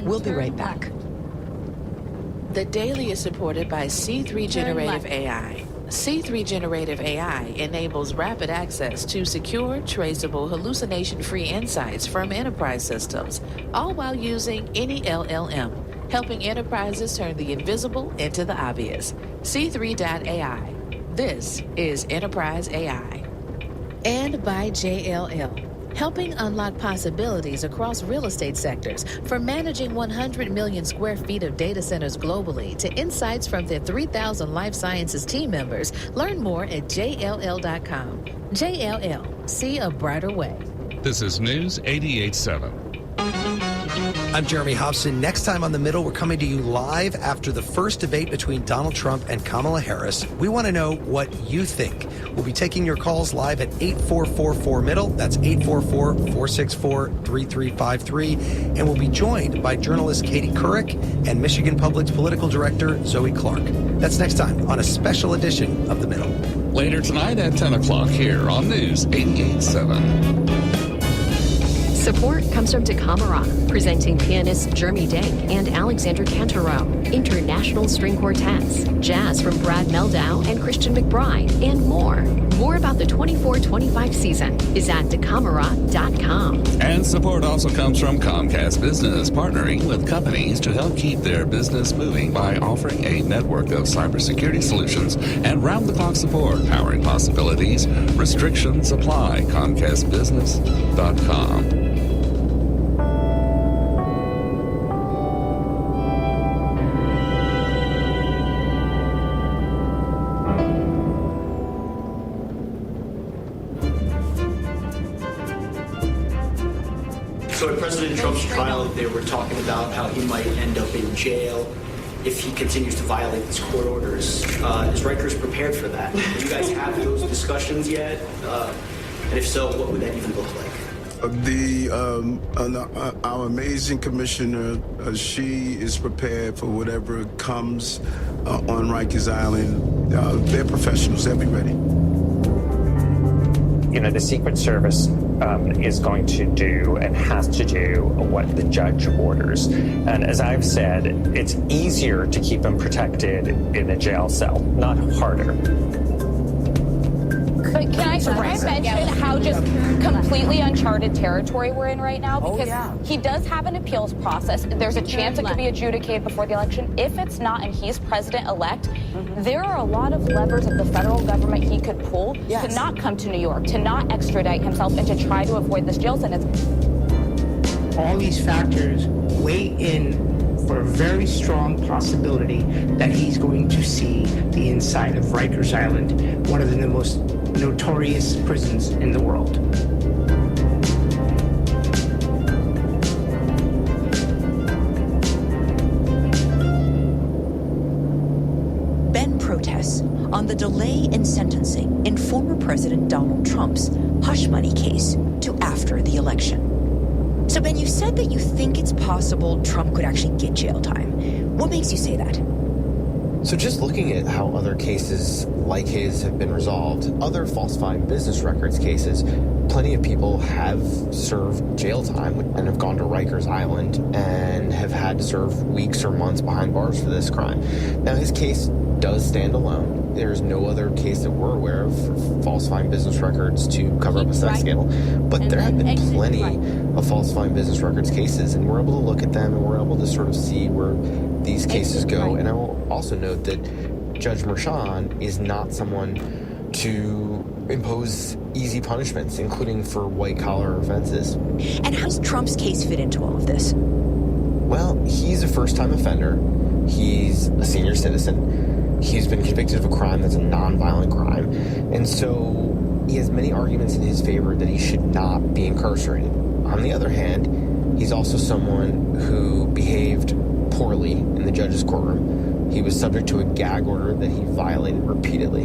We'll be right back. The Daily is supported by C3 Generative AI. C3 Generative AI enables rapid access to secure, traceable, hallucination-free insights from enterprise systems, all while using any LLM, helping enterprises turn the invisible into the obvious. C3.ai. This is Enterprise AI. And by JLL, helping unlock possibilities across real estate sectors, from managing 100 million square feet of data centers globally to insights from their 3,000 life sciences team members. Learn more at JLL.com. JLL, see a brighter way. This is News 88.7. I'm Jeremy Hobson. Next time on The Middle, we're coming to you live after the first debate between Donald Trump and Kamala Harris. We want to know what you think. We'll be taking your calls live at 8444-MIDDLE. That's 844-464-3353. And we'll be joined by journalist Katie Couric and Michigan Public's political director, Zoe Clark. That's next time on a special edition of The Middle. Later tonight at 10 o'clock here on News 88.7. Support comes from Tacoma, presenting pianists Jeremy Dank and Alexander Cantarow, international string quartets, jazz from Brad Meldau and Christian McBride, and more. More about the 24-25 season is at Tacoma.com. And support also comes from Comcast Business, partnering with companies to help keep their business moving by offering a network of cybersecurity solutions and round-the-clock support, powering possibilities. Restrictions apply. ComcastBusiness.com. So at President Trump's trial, they were talking about how he might end up in jail. if he continues to violate these court orders. Is Rikers prepared for that? Do you guys have those discussions yet? And if so, what would that even look like? Our amazing commissioner, she is prepared for whatever comes on Rikers Island. They're professionals. They'll be ready. You know, the Secret Service is going to do and has to do what the judge orders. And as I've said, it's easier to keep them protected in a jail cell, not harder. But can I mention how just completely uncharted territory we're in right now? Because he does have an appeals process. There's a chance it could be adjudicated before the election. If it's not and he's president-elect, there are a lot of levers of the federal government he could pull to not come to New York, to not extradite himself, and to try to avoid this jail sentence. All these factors weigh in for a very strong possibility that he's going to see the inside of Rikers Island, one of the most notorious prisons in the world. Ben protests on the delay in sentencing in former President Donald Trump's hush money case to after the election. So, Ben, you said that you think it's possible Trump could actually get jail time. What makes you say that? So just looking at how other cases like his have been resolved, other falsifying business records cases, plenty of people have served jail time and have gone to Rikers Island and have had to serve weeks or months behind bars for this crime. Now, his case does stand alone. There's no other case that we're aware of for falsifying business records to cover up a sex scandal. But there have been plenty of falsifying business records cases, and we're able to look at them and we're able to sort of see where these cases go. And I will also note that Judge Merchan is not someone to impose easy punishments, including for white-collar offenses. And how does Trump's case fit into all of this? Well, he's a first-time offender. He's a senior citizen. He's been convicted of a crime that's a non-violent crime. And so he has many arguments in his favor that he should not be incarcerated. On the other hand, he's also someone who behaved poorly in the judge's courtroom. He was subject to a gag order that he violated repeatedly.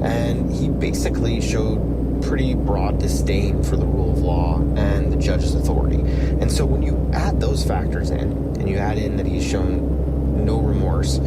And he basically showed pretty broad disdain for the rule of law and the judge's authority. And so when you add those factors in, and you add in that he's shown no remorse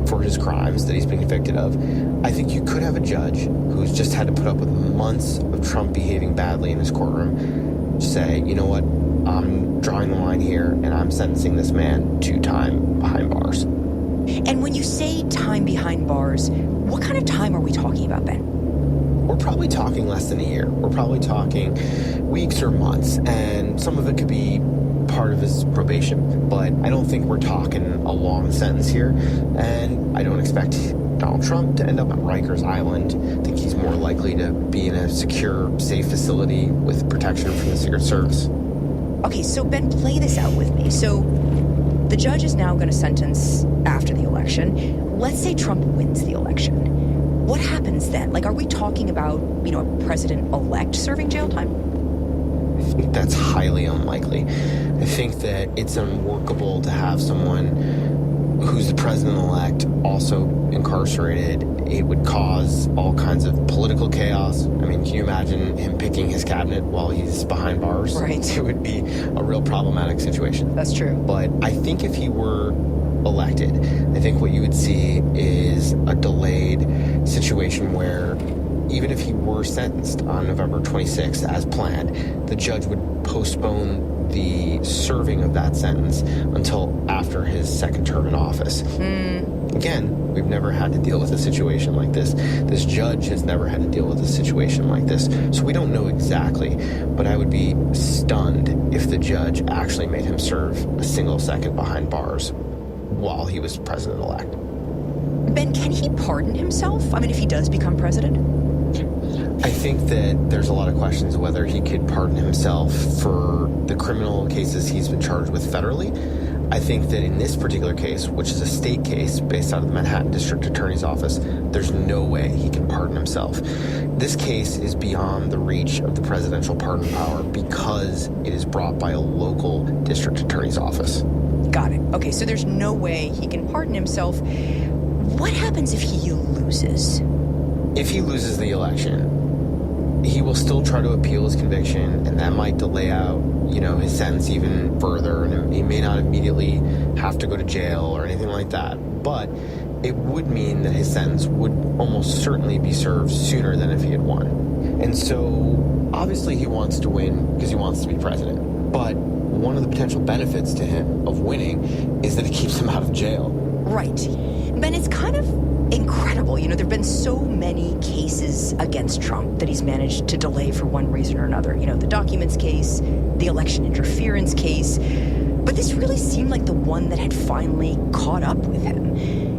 for his crimes that he's been convicted of, I think you could have a judge who's just had to put up with months of Trump behaving badly in his courtroom say, you know what, I'm drawing the line here and I'm sentencing this man to time behind bars. And when you say time behind bars, what kind of time are we talking about, Ben? We're probably talking less than a year. We're probably talking weeks or months, and some of it could be part of his probation, but I don't think we're talking a long sentence here, and I don't expect Donald Trump to end up at Rikers Island. I think he's more likely to be in a secure, safe facility with protection from the Secret Service. Okay, so Ben, play this out with me. So the judge is now going to sentence after the election. Let's say Trump wins the election. What happens then? Like, are we talking about, a president-elect serving jail time? I think that's highly unlikely. I think that it's unworkable to have someone who's the president-elect also incarcerated. It would cause all kinds of political chaos. I mean, can you imagine him picking his cabinet while he's behind bars? Right. It would be a real problematic situation. That's true. But I think if he were elected, I think what you would see is a delayed situation where even if he were sentenced on November 26th as planned, the judge would postpone the serving of that sentence until after his second term in office. Again, we've never had to deal with a situation like this. This judge has never had to deal with a situation like this. So we don't know exactly, but I would be stunned if the judge actually made him serve a single second behind bars while he was president-elect. Ben, can he pardon himself? I mean, if he does become president? I think that there's a lot of questions whether he could pardon himself for the criminal cases he's been charged with federally. I think that in this particular case, which is a state case based out of the Manhattan District Attorney's Office, there's no way he can pardon himself. This case is beyond the reach of the presidential pardon power because it is brought by a local district attorney's office. Got it. Okay, so there's no way he can pardon himself. What happens if he loses? If he loses the election, he will still try to appeal his conviction, and that might delay out, his sentence even further, and he may not immediately have to go to jail or anything like that. But it would mean that his sentence would almost certainly be served sooner than if he had won. And so, obviously, he wants to win because he wants to be president. But one of the potential benefits to him of winning is that it keeps him out of jail. Right. Ben, it's kind of incredible. There have been so many cases against Trump that he's managed to delay for one reason or another. The documents case, the election interference case. But this really seemed like the one that had finally caught up with him.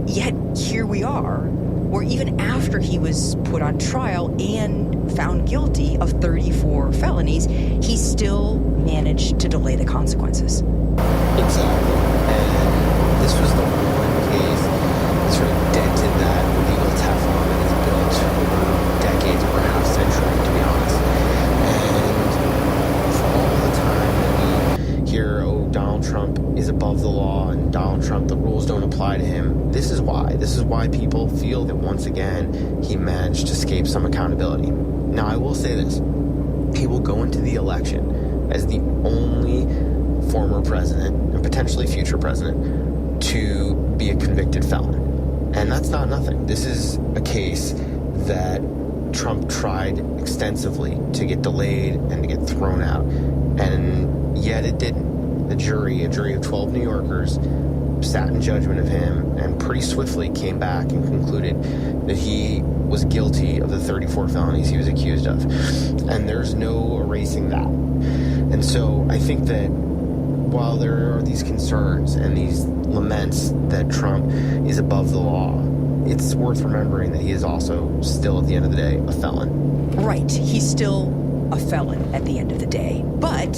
Yet here we are, where even after he was put on trial and found guilty of 34 felonies, he still managed to delay the consequences. Exactly. And this was the one case that sort of dented that legal Teflon that is built over decades or a half century, to be honest. And for all the time that we hear, Donald Trump is above the law and Donald Trump, the rules don't apply to him, this is why. This is why people feel that once again he managed to escape some accountability. Now, I will say this. He will go into the election as the only former president and potentially future president to be a convicted felon. And that's not nothing. This is a case that Trump tried extensively to get delayed and to get thrown out. And yet it didn't. A jury of 12 New Yorkers sat in judgment of him and pretty swiftly came back and concluded that he was guilty of the 34 felonies he was accused of. And there's no erasing that. And so I think that while there are these concerns and these laments that Trump is above the law, it's worth remembering that he is also still, at the end of the day, a felon. Right. He's still a felon at the end of the day. But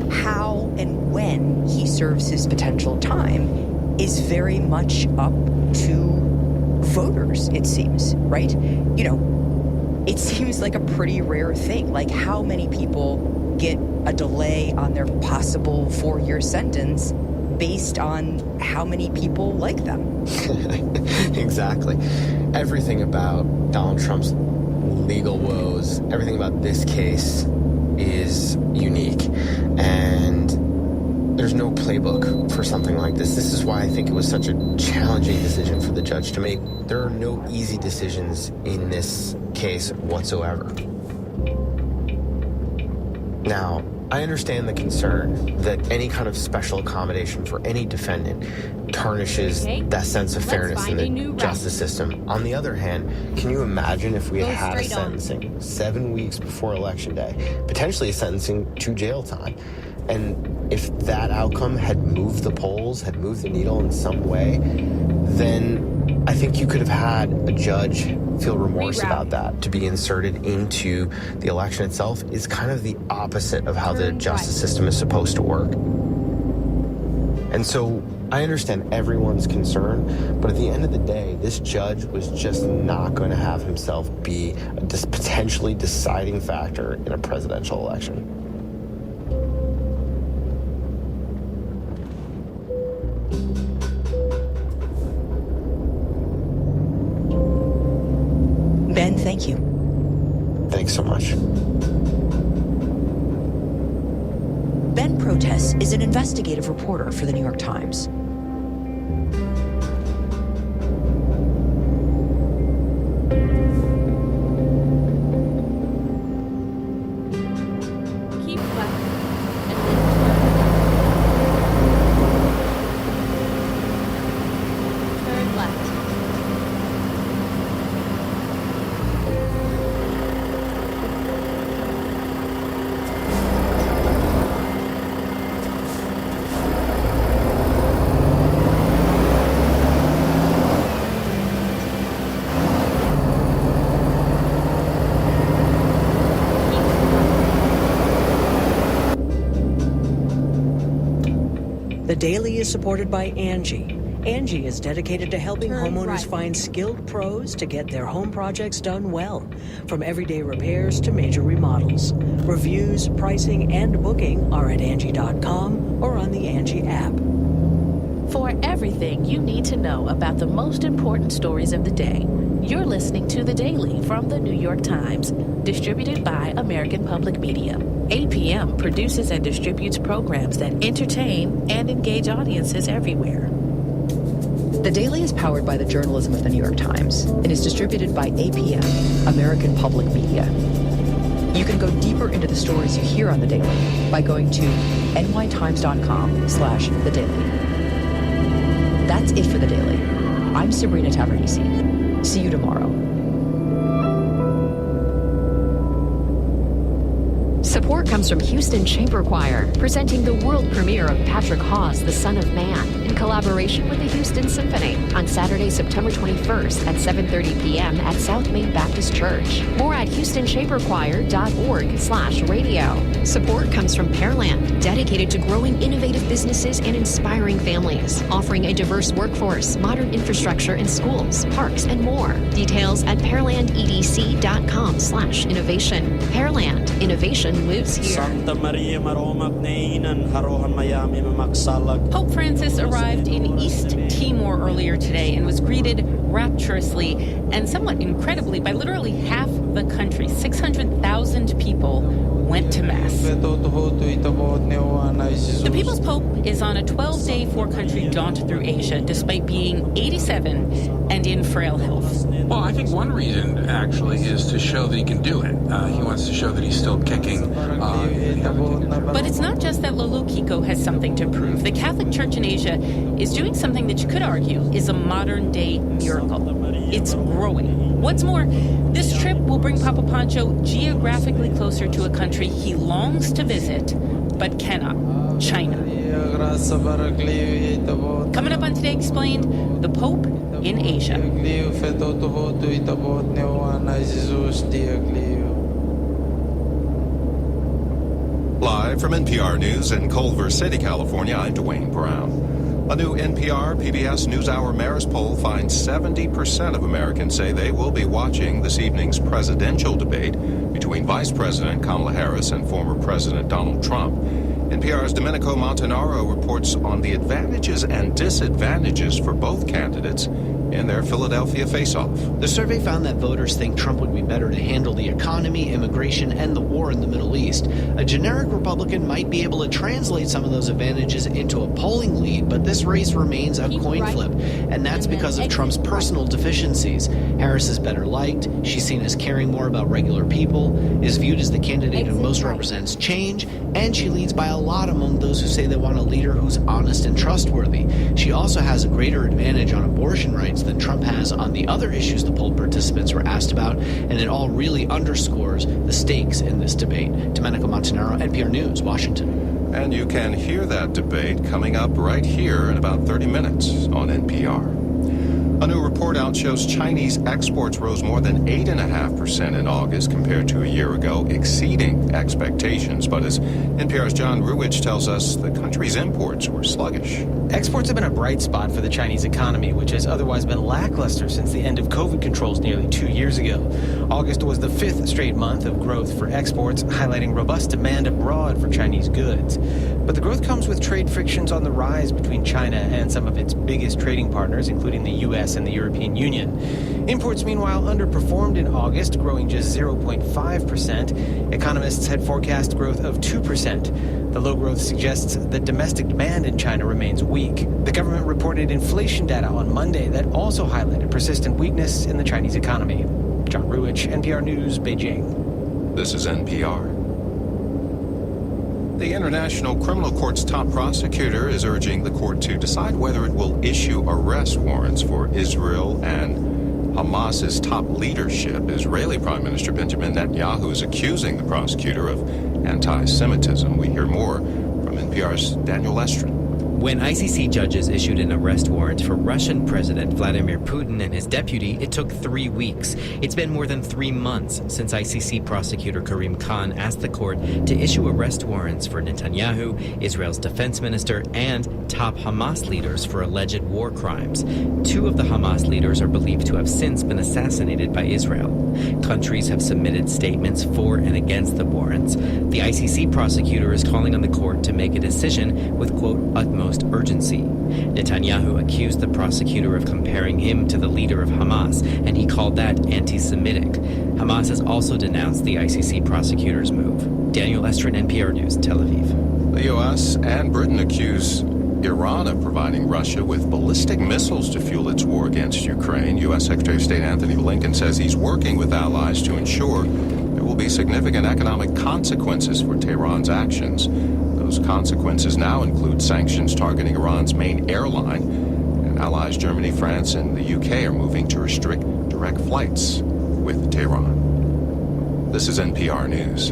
how and when he serves his potential time is very much up to voters, it seems, right? It seems like a pretty rare thing. Like, how many people get a delay on their possible 4-year sentence based on how many people like them? Exactly. Everything about Donald Trump's legal woes, everything about this case is unique. And there's no playbook for something like this. This is why I think it was such a challenging decision for the judge to make. There are no easy decisions in this case whatsoever. Now, I understand the concern that any kind of special accommodation for any defendant tarnishes that sense of fairness in the justice system. On the other hand, can you imagine if we had a sentencing 7 weeks before Election Day, potentially a sentencing to jail time, and if that outcome had moved the polls, had moved the needle in some way, then I think you could have had a judge feel remorse about that. To be inserted into the election itself is kind of the opposite of how the justice system is supposed to work. And so I understand everyone's concern, but at the end of the day, this judge was just not going to have himself be a potentially deciding factor in a presidential election. Ben, thank you. Thanks so much. Ben Protess is an investigative reporter for the New York Times. The Daily is supported by Angie. Angie is dedicated to helping homeowners find skilled pros to get their home projects done well, from everyday repairs to major remodels. Reviews, pricing, and booking are at Angie.com or on the Angie app. For everything you need to know about the most important stories of the day, you're listening to The Daily from The New York Times, distributed by American Public Media. APM produces and distributes programs that entertain and engage audiences everywhere. The Daily is powered by the journalism of The New York Times and is distributed by APM, American Public Media. You can go deeper into the stories you hear on The Daily by going to nytimes.com/The Daily. That's it for The Daily. I'm Sabrina Tavernisi. See you tomorrow. Support comes from Houston Chamber Choir, presenting the world premiere of Patrick Hawes' The Son of Man, in collaboration with the Houston Symphony, on Saturday, September 21st at 7:30 p.m. at South Main Baptist Church. More at HoustonChamberChoir.org/radio. Support comes from Pearland, dedicated to growing innovative businesses and inspiring families, offering a diverse workforce, modern infrastructure in schools, parks, and more. Details at pearlandedc.com/innovation. Pearland, innovation lives here. Pope Francis arrived in East Timor earlier today and was greeted rapturously and somewhat incredibly by literally half the country. 600,000 people went to Mass. The People's Pope is on a 12-day four-country jaunt through Asia, despite being 87 and in frail health. Well, I think one reason, actually, is to show that he can do it. He wants to show that he's still kicking. But it's not just that Lolo Kiko has something to prove. The Catholic Church in Asia is doing something that you could argue is a modern-day miracle. It's growing. What's more, this trip will bring Papa Pancho geographically closer to a country he longs to visit, but cannot: China. Coming up on Today Explained, the Pope in Asia. Live from NPR News in Culver City, California, I'm Dwayne Brown. A new NPR PBS NewsHour Marist poll finds 70% of Americans say they will be watching this evening's presidential debate between Vice President Kamala Harris and former President Donald Trump. NPR's Domenico Montanaro reports on the advantages and disadvantages for both candidates in their Philadelphia face-off. The survey found that voters think Trump would be better to handle the economy, immigration, and the war in the Middle East. A generic Republican might be able to translate some of those advantages into a polling lead, but this race remains a coin flip, and that's because of Trump's personal deficiencies. Harris is better liked, she's seen as caring more about regular people, is viewed as the candidate who most represents change, and she leads by a lot among those who say they want a leader who's honest and trustworthy. She also has a greater advantage on abortion rights than Trump has on the other issues the poll participants were asked about, and it all really underscores the stakes in this debate. Domenico Montanaro, NPR News, Washington. And you can hear that debate coming up right here in about 30 minutes on NPR. A new report out shows Chinese exports rose more than 8.5% in August compared to a year ago, exceeding expectations. But as NPR's John Ruwich tells us, the country's imports were sluggish. Exports have been a bright spot for the Chinese economy, which has otherwise been lackluster since the end of COVID controls nearly 2 years ago. August was the 5th straight month of growth for exports, highlighting robust demand abroad for Chinese goods. But the growth comes with trade frictions on the rise between China and some of its biggest trading partners, including the U.S. and the European Union. Imports, meanwhile, underperformed in August, growing just 0.5%. Economists had forecast growth of 2%. The low growth suggests that domestic demand in China remains weak. The government reported inflation data on Monday that also highlighted persistent weakness in the Chinese economy. John Ruwich, NPR News, Beijing. This is NPR. The International Criminal Court's top prosecutor is urging the court to decide whether it will issue arrest warrants for Israel and Hamas's top leadership. Israeli Prime Minister Benjamin Netanyahu is accusing the prosecutor of anti-Semitism. We hear more from NPR's Daniel Estrin. When ICC judges issued an arrest warrant for Russian President Vladimir Putin and his deputy, it took 3 weeks. It's been more than 3 months since ICC prosecutor Karim Khan asked the court to issue arrest warrants for Netanyahu, Israel's defense minister, and top Hamas leaders for alleged war crimes. 2 of the Hamas leaders are believed to have since been assassinated by Israel. Countries have submitted statements for and against the warrants. The ICC prosecutor is calling on the court to make a decision with, quote, utmost utmost urgency. Netanyahu accused the prosecutor of comparing him to the leader of Hamas, and he called that anti-Semitic. Hamas has also denounced the ICC prosecutor's move. Daniel Estrin, NPR News, Tel Aviv. The U.S. and Britain accuse Iran of providing Russia with ballistic missiles to fuel its war against Ukraine. U.S. Secretary of State Anthony Blinken says he's working with allies to ensure there will be significant economic consequences for Tehran's actions. Those consequences now include sanctions targeting Iran's main airline, and allies Germany, France, and the UK are moving to restrict direct flights with Tehran. This is NPR News.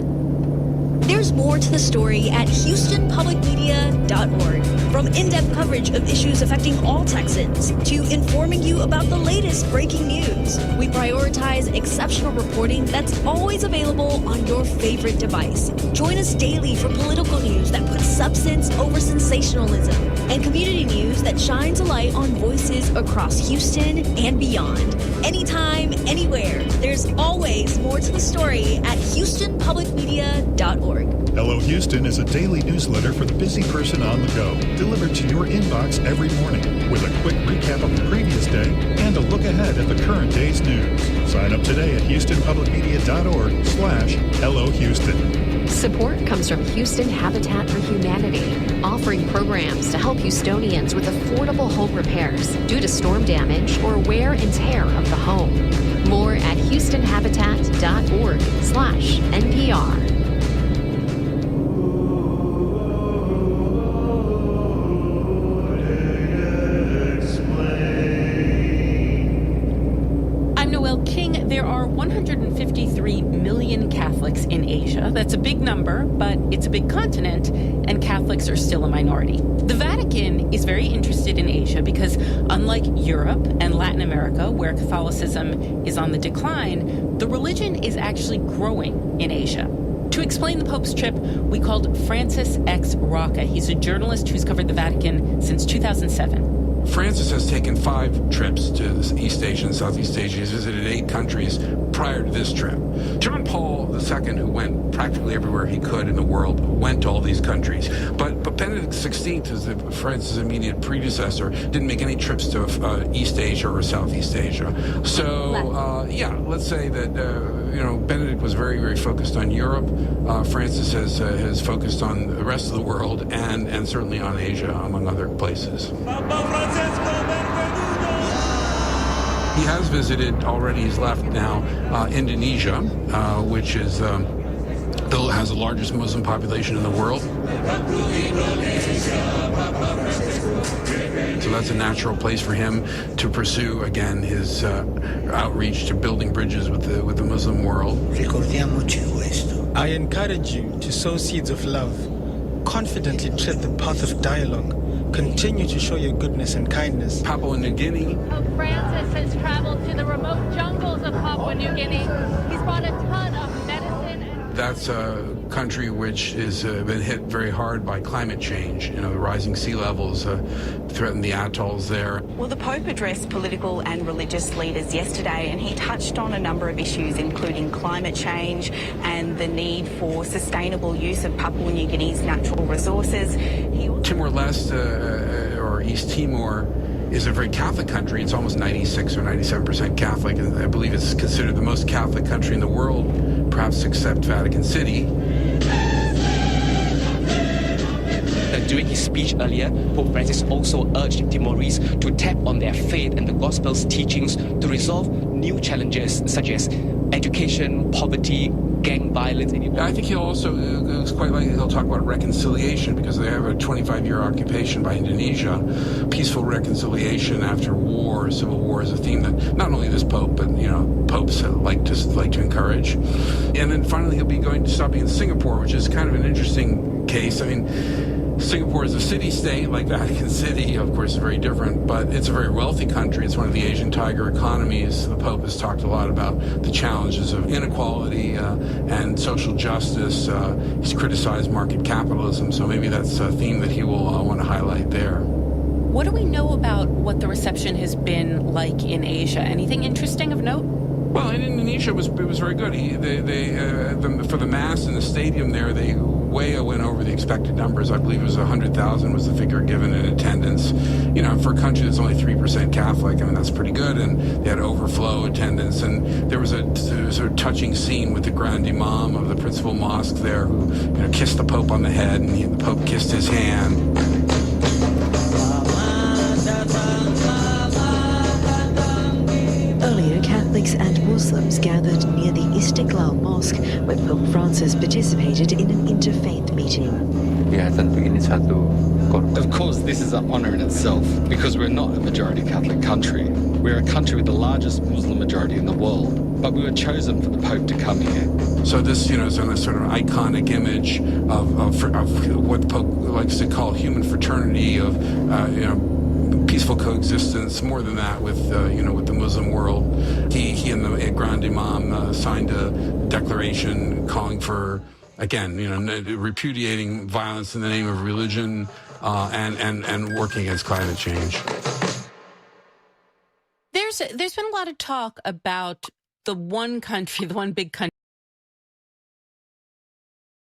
There's more to the story at HoustonPublicMedia.org. From in-depth coverage of issues affecting all Texans to informing you about the latest breaking news, we prioritize exceptional reporting that's always available on your favorite device. Join us daily for political news that puts substance over sensationalism and community news that shines a light on voices across Houston and beyond. Anytime, anywhere, there's always more to the story at HoustonPublicMedia.org. Hello Houston is a daily newsletter for the busy person on the go, delivered to your inbox every morning with a quick recap of the previous day and a look ahead at the current day's news. Sign up today at HoustonPublicMedia.org/Hello Houston. Support comes from Houston Habitat for Humanity, offering programs to help Houstonians with affordable home repairs due to storm damage or wear and tear of the home. More at HoustonHabitat.org/NPR. There are 153 million Catholics in Asia. That's a big number, but it's a big continent, and Catholics are still a minority. The Vatican is very interested in Asia because, unlike Europe and Latin America, where Catholicism is on the decline, the religion is actually growing in Asia. To explain the Pope's trip, we called Francis X. Rocca. He's a journalist who's covered the Vatican since 2007. Francis has taken 5 trips to East Asia and Southeast Asia. He's visited 8 countries prior to this trip. John Paul II, who went practically everywhere he could in the world, went to all these countries. But Benedict XVI, as Francis' immediate predecessor, didn't make any trips to East Asia or Southeast Asia. So, let's say that Benedict was very, very focused on Europe. Francis has focused on the rest of the world and certainly on Asia, among other places. He has visited already, he's left now, Indonesia, which is has the largest Muslim population in the world. So that's a natural place for him to pursue, again, his outreach to building bridges with the Muslim world. I encourage you to sow seeds of love, confidently tread the path of dialogue, continue to show your goodness and kindness. Papua New Guinea. Pope Francis has traveled to the remote jungles of Papua New Guinea. He's brought a ton of medicine. That's a country which has been hit very hard by climate change. The rising sea levels threaten the atolls there. Well, the Pope addressed political and religious leaders yesterday, and he touched on a number of issues, including climate change and the need for sustainable use of Papua New Guinea's natural resources. Timor-Leste, or East Timor, is a very Catholic country. It's almost 96 or 97% Catholic, and I believe it's considered the most Catholic country in the world, perhaps except Vatican City. During his speech earlier, Pope Francis also urged Timorese to tap on their faith and the Gospel's teachings to resolve new challenges such as education, poverty, gang violence. I think he'll also, it's quite likely he'll talk about reconciliation, because they have a 25-year occupation by Indonesia. Peaceful reconciliation after war, civil war, is a theme that not only this Pope, but popes like to encourage. And then finally, he'll be stopping in Singapore, which is kind of an interesting case. I mean, Singapore is a city-state like Vatican City, of course, very different, but it's a very wealthy country. It's one of the Asian tiger economies. The Pope has talked a lot about the challenges of inequality and social justice. He's criticized market capitalism, so maybe that's a theme that he will want to highlight there. What do we know about what the reception has been like in Asia? Anything interesting of note? Well, in Indonesia, it was very good. For the mass in the stadium there, they way went over the expected numbers. I believe it was 100,000 was the figure given in attendance. You know, for a country that's only 3% Catholic, I mean, that's pretty good. And they had overflow attendance. And there was a touching scene with the Grand Imam of the principal mosque there who, you know, kissed the Pope on the head, and the Pope kissed his hand. Earlier, Catholics and Muslims gathered near the Istiqlal Mosque, where Pope Francis participated in an interfaith meeting. Of course, this is an honor in itself, because we're not a majority Catholic country. We're a country with the largest Muslim majority in the world, but we were chosen for the Pope to come here. So this, you know, is a sort of iconic image of what the Pope likes to call human fraternity, of you know, peaceful coexistence. More than that, with you know, with the Muslim world. He and the Grand Imam signed a declaration calling for, again, you know, repudiating violence in the name of religion, and working against climate change. There's been a lot of talk about the one big country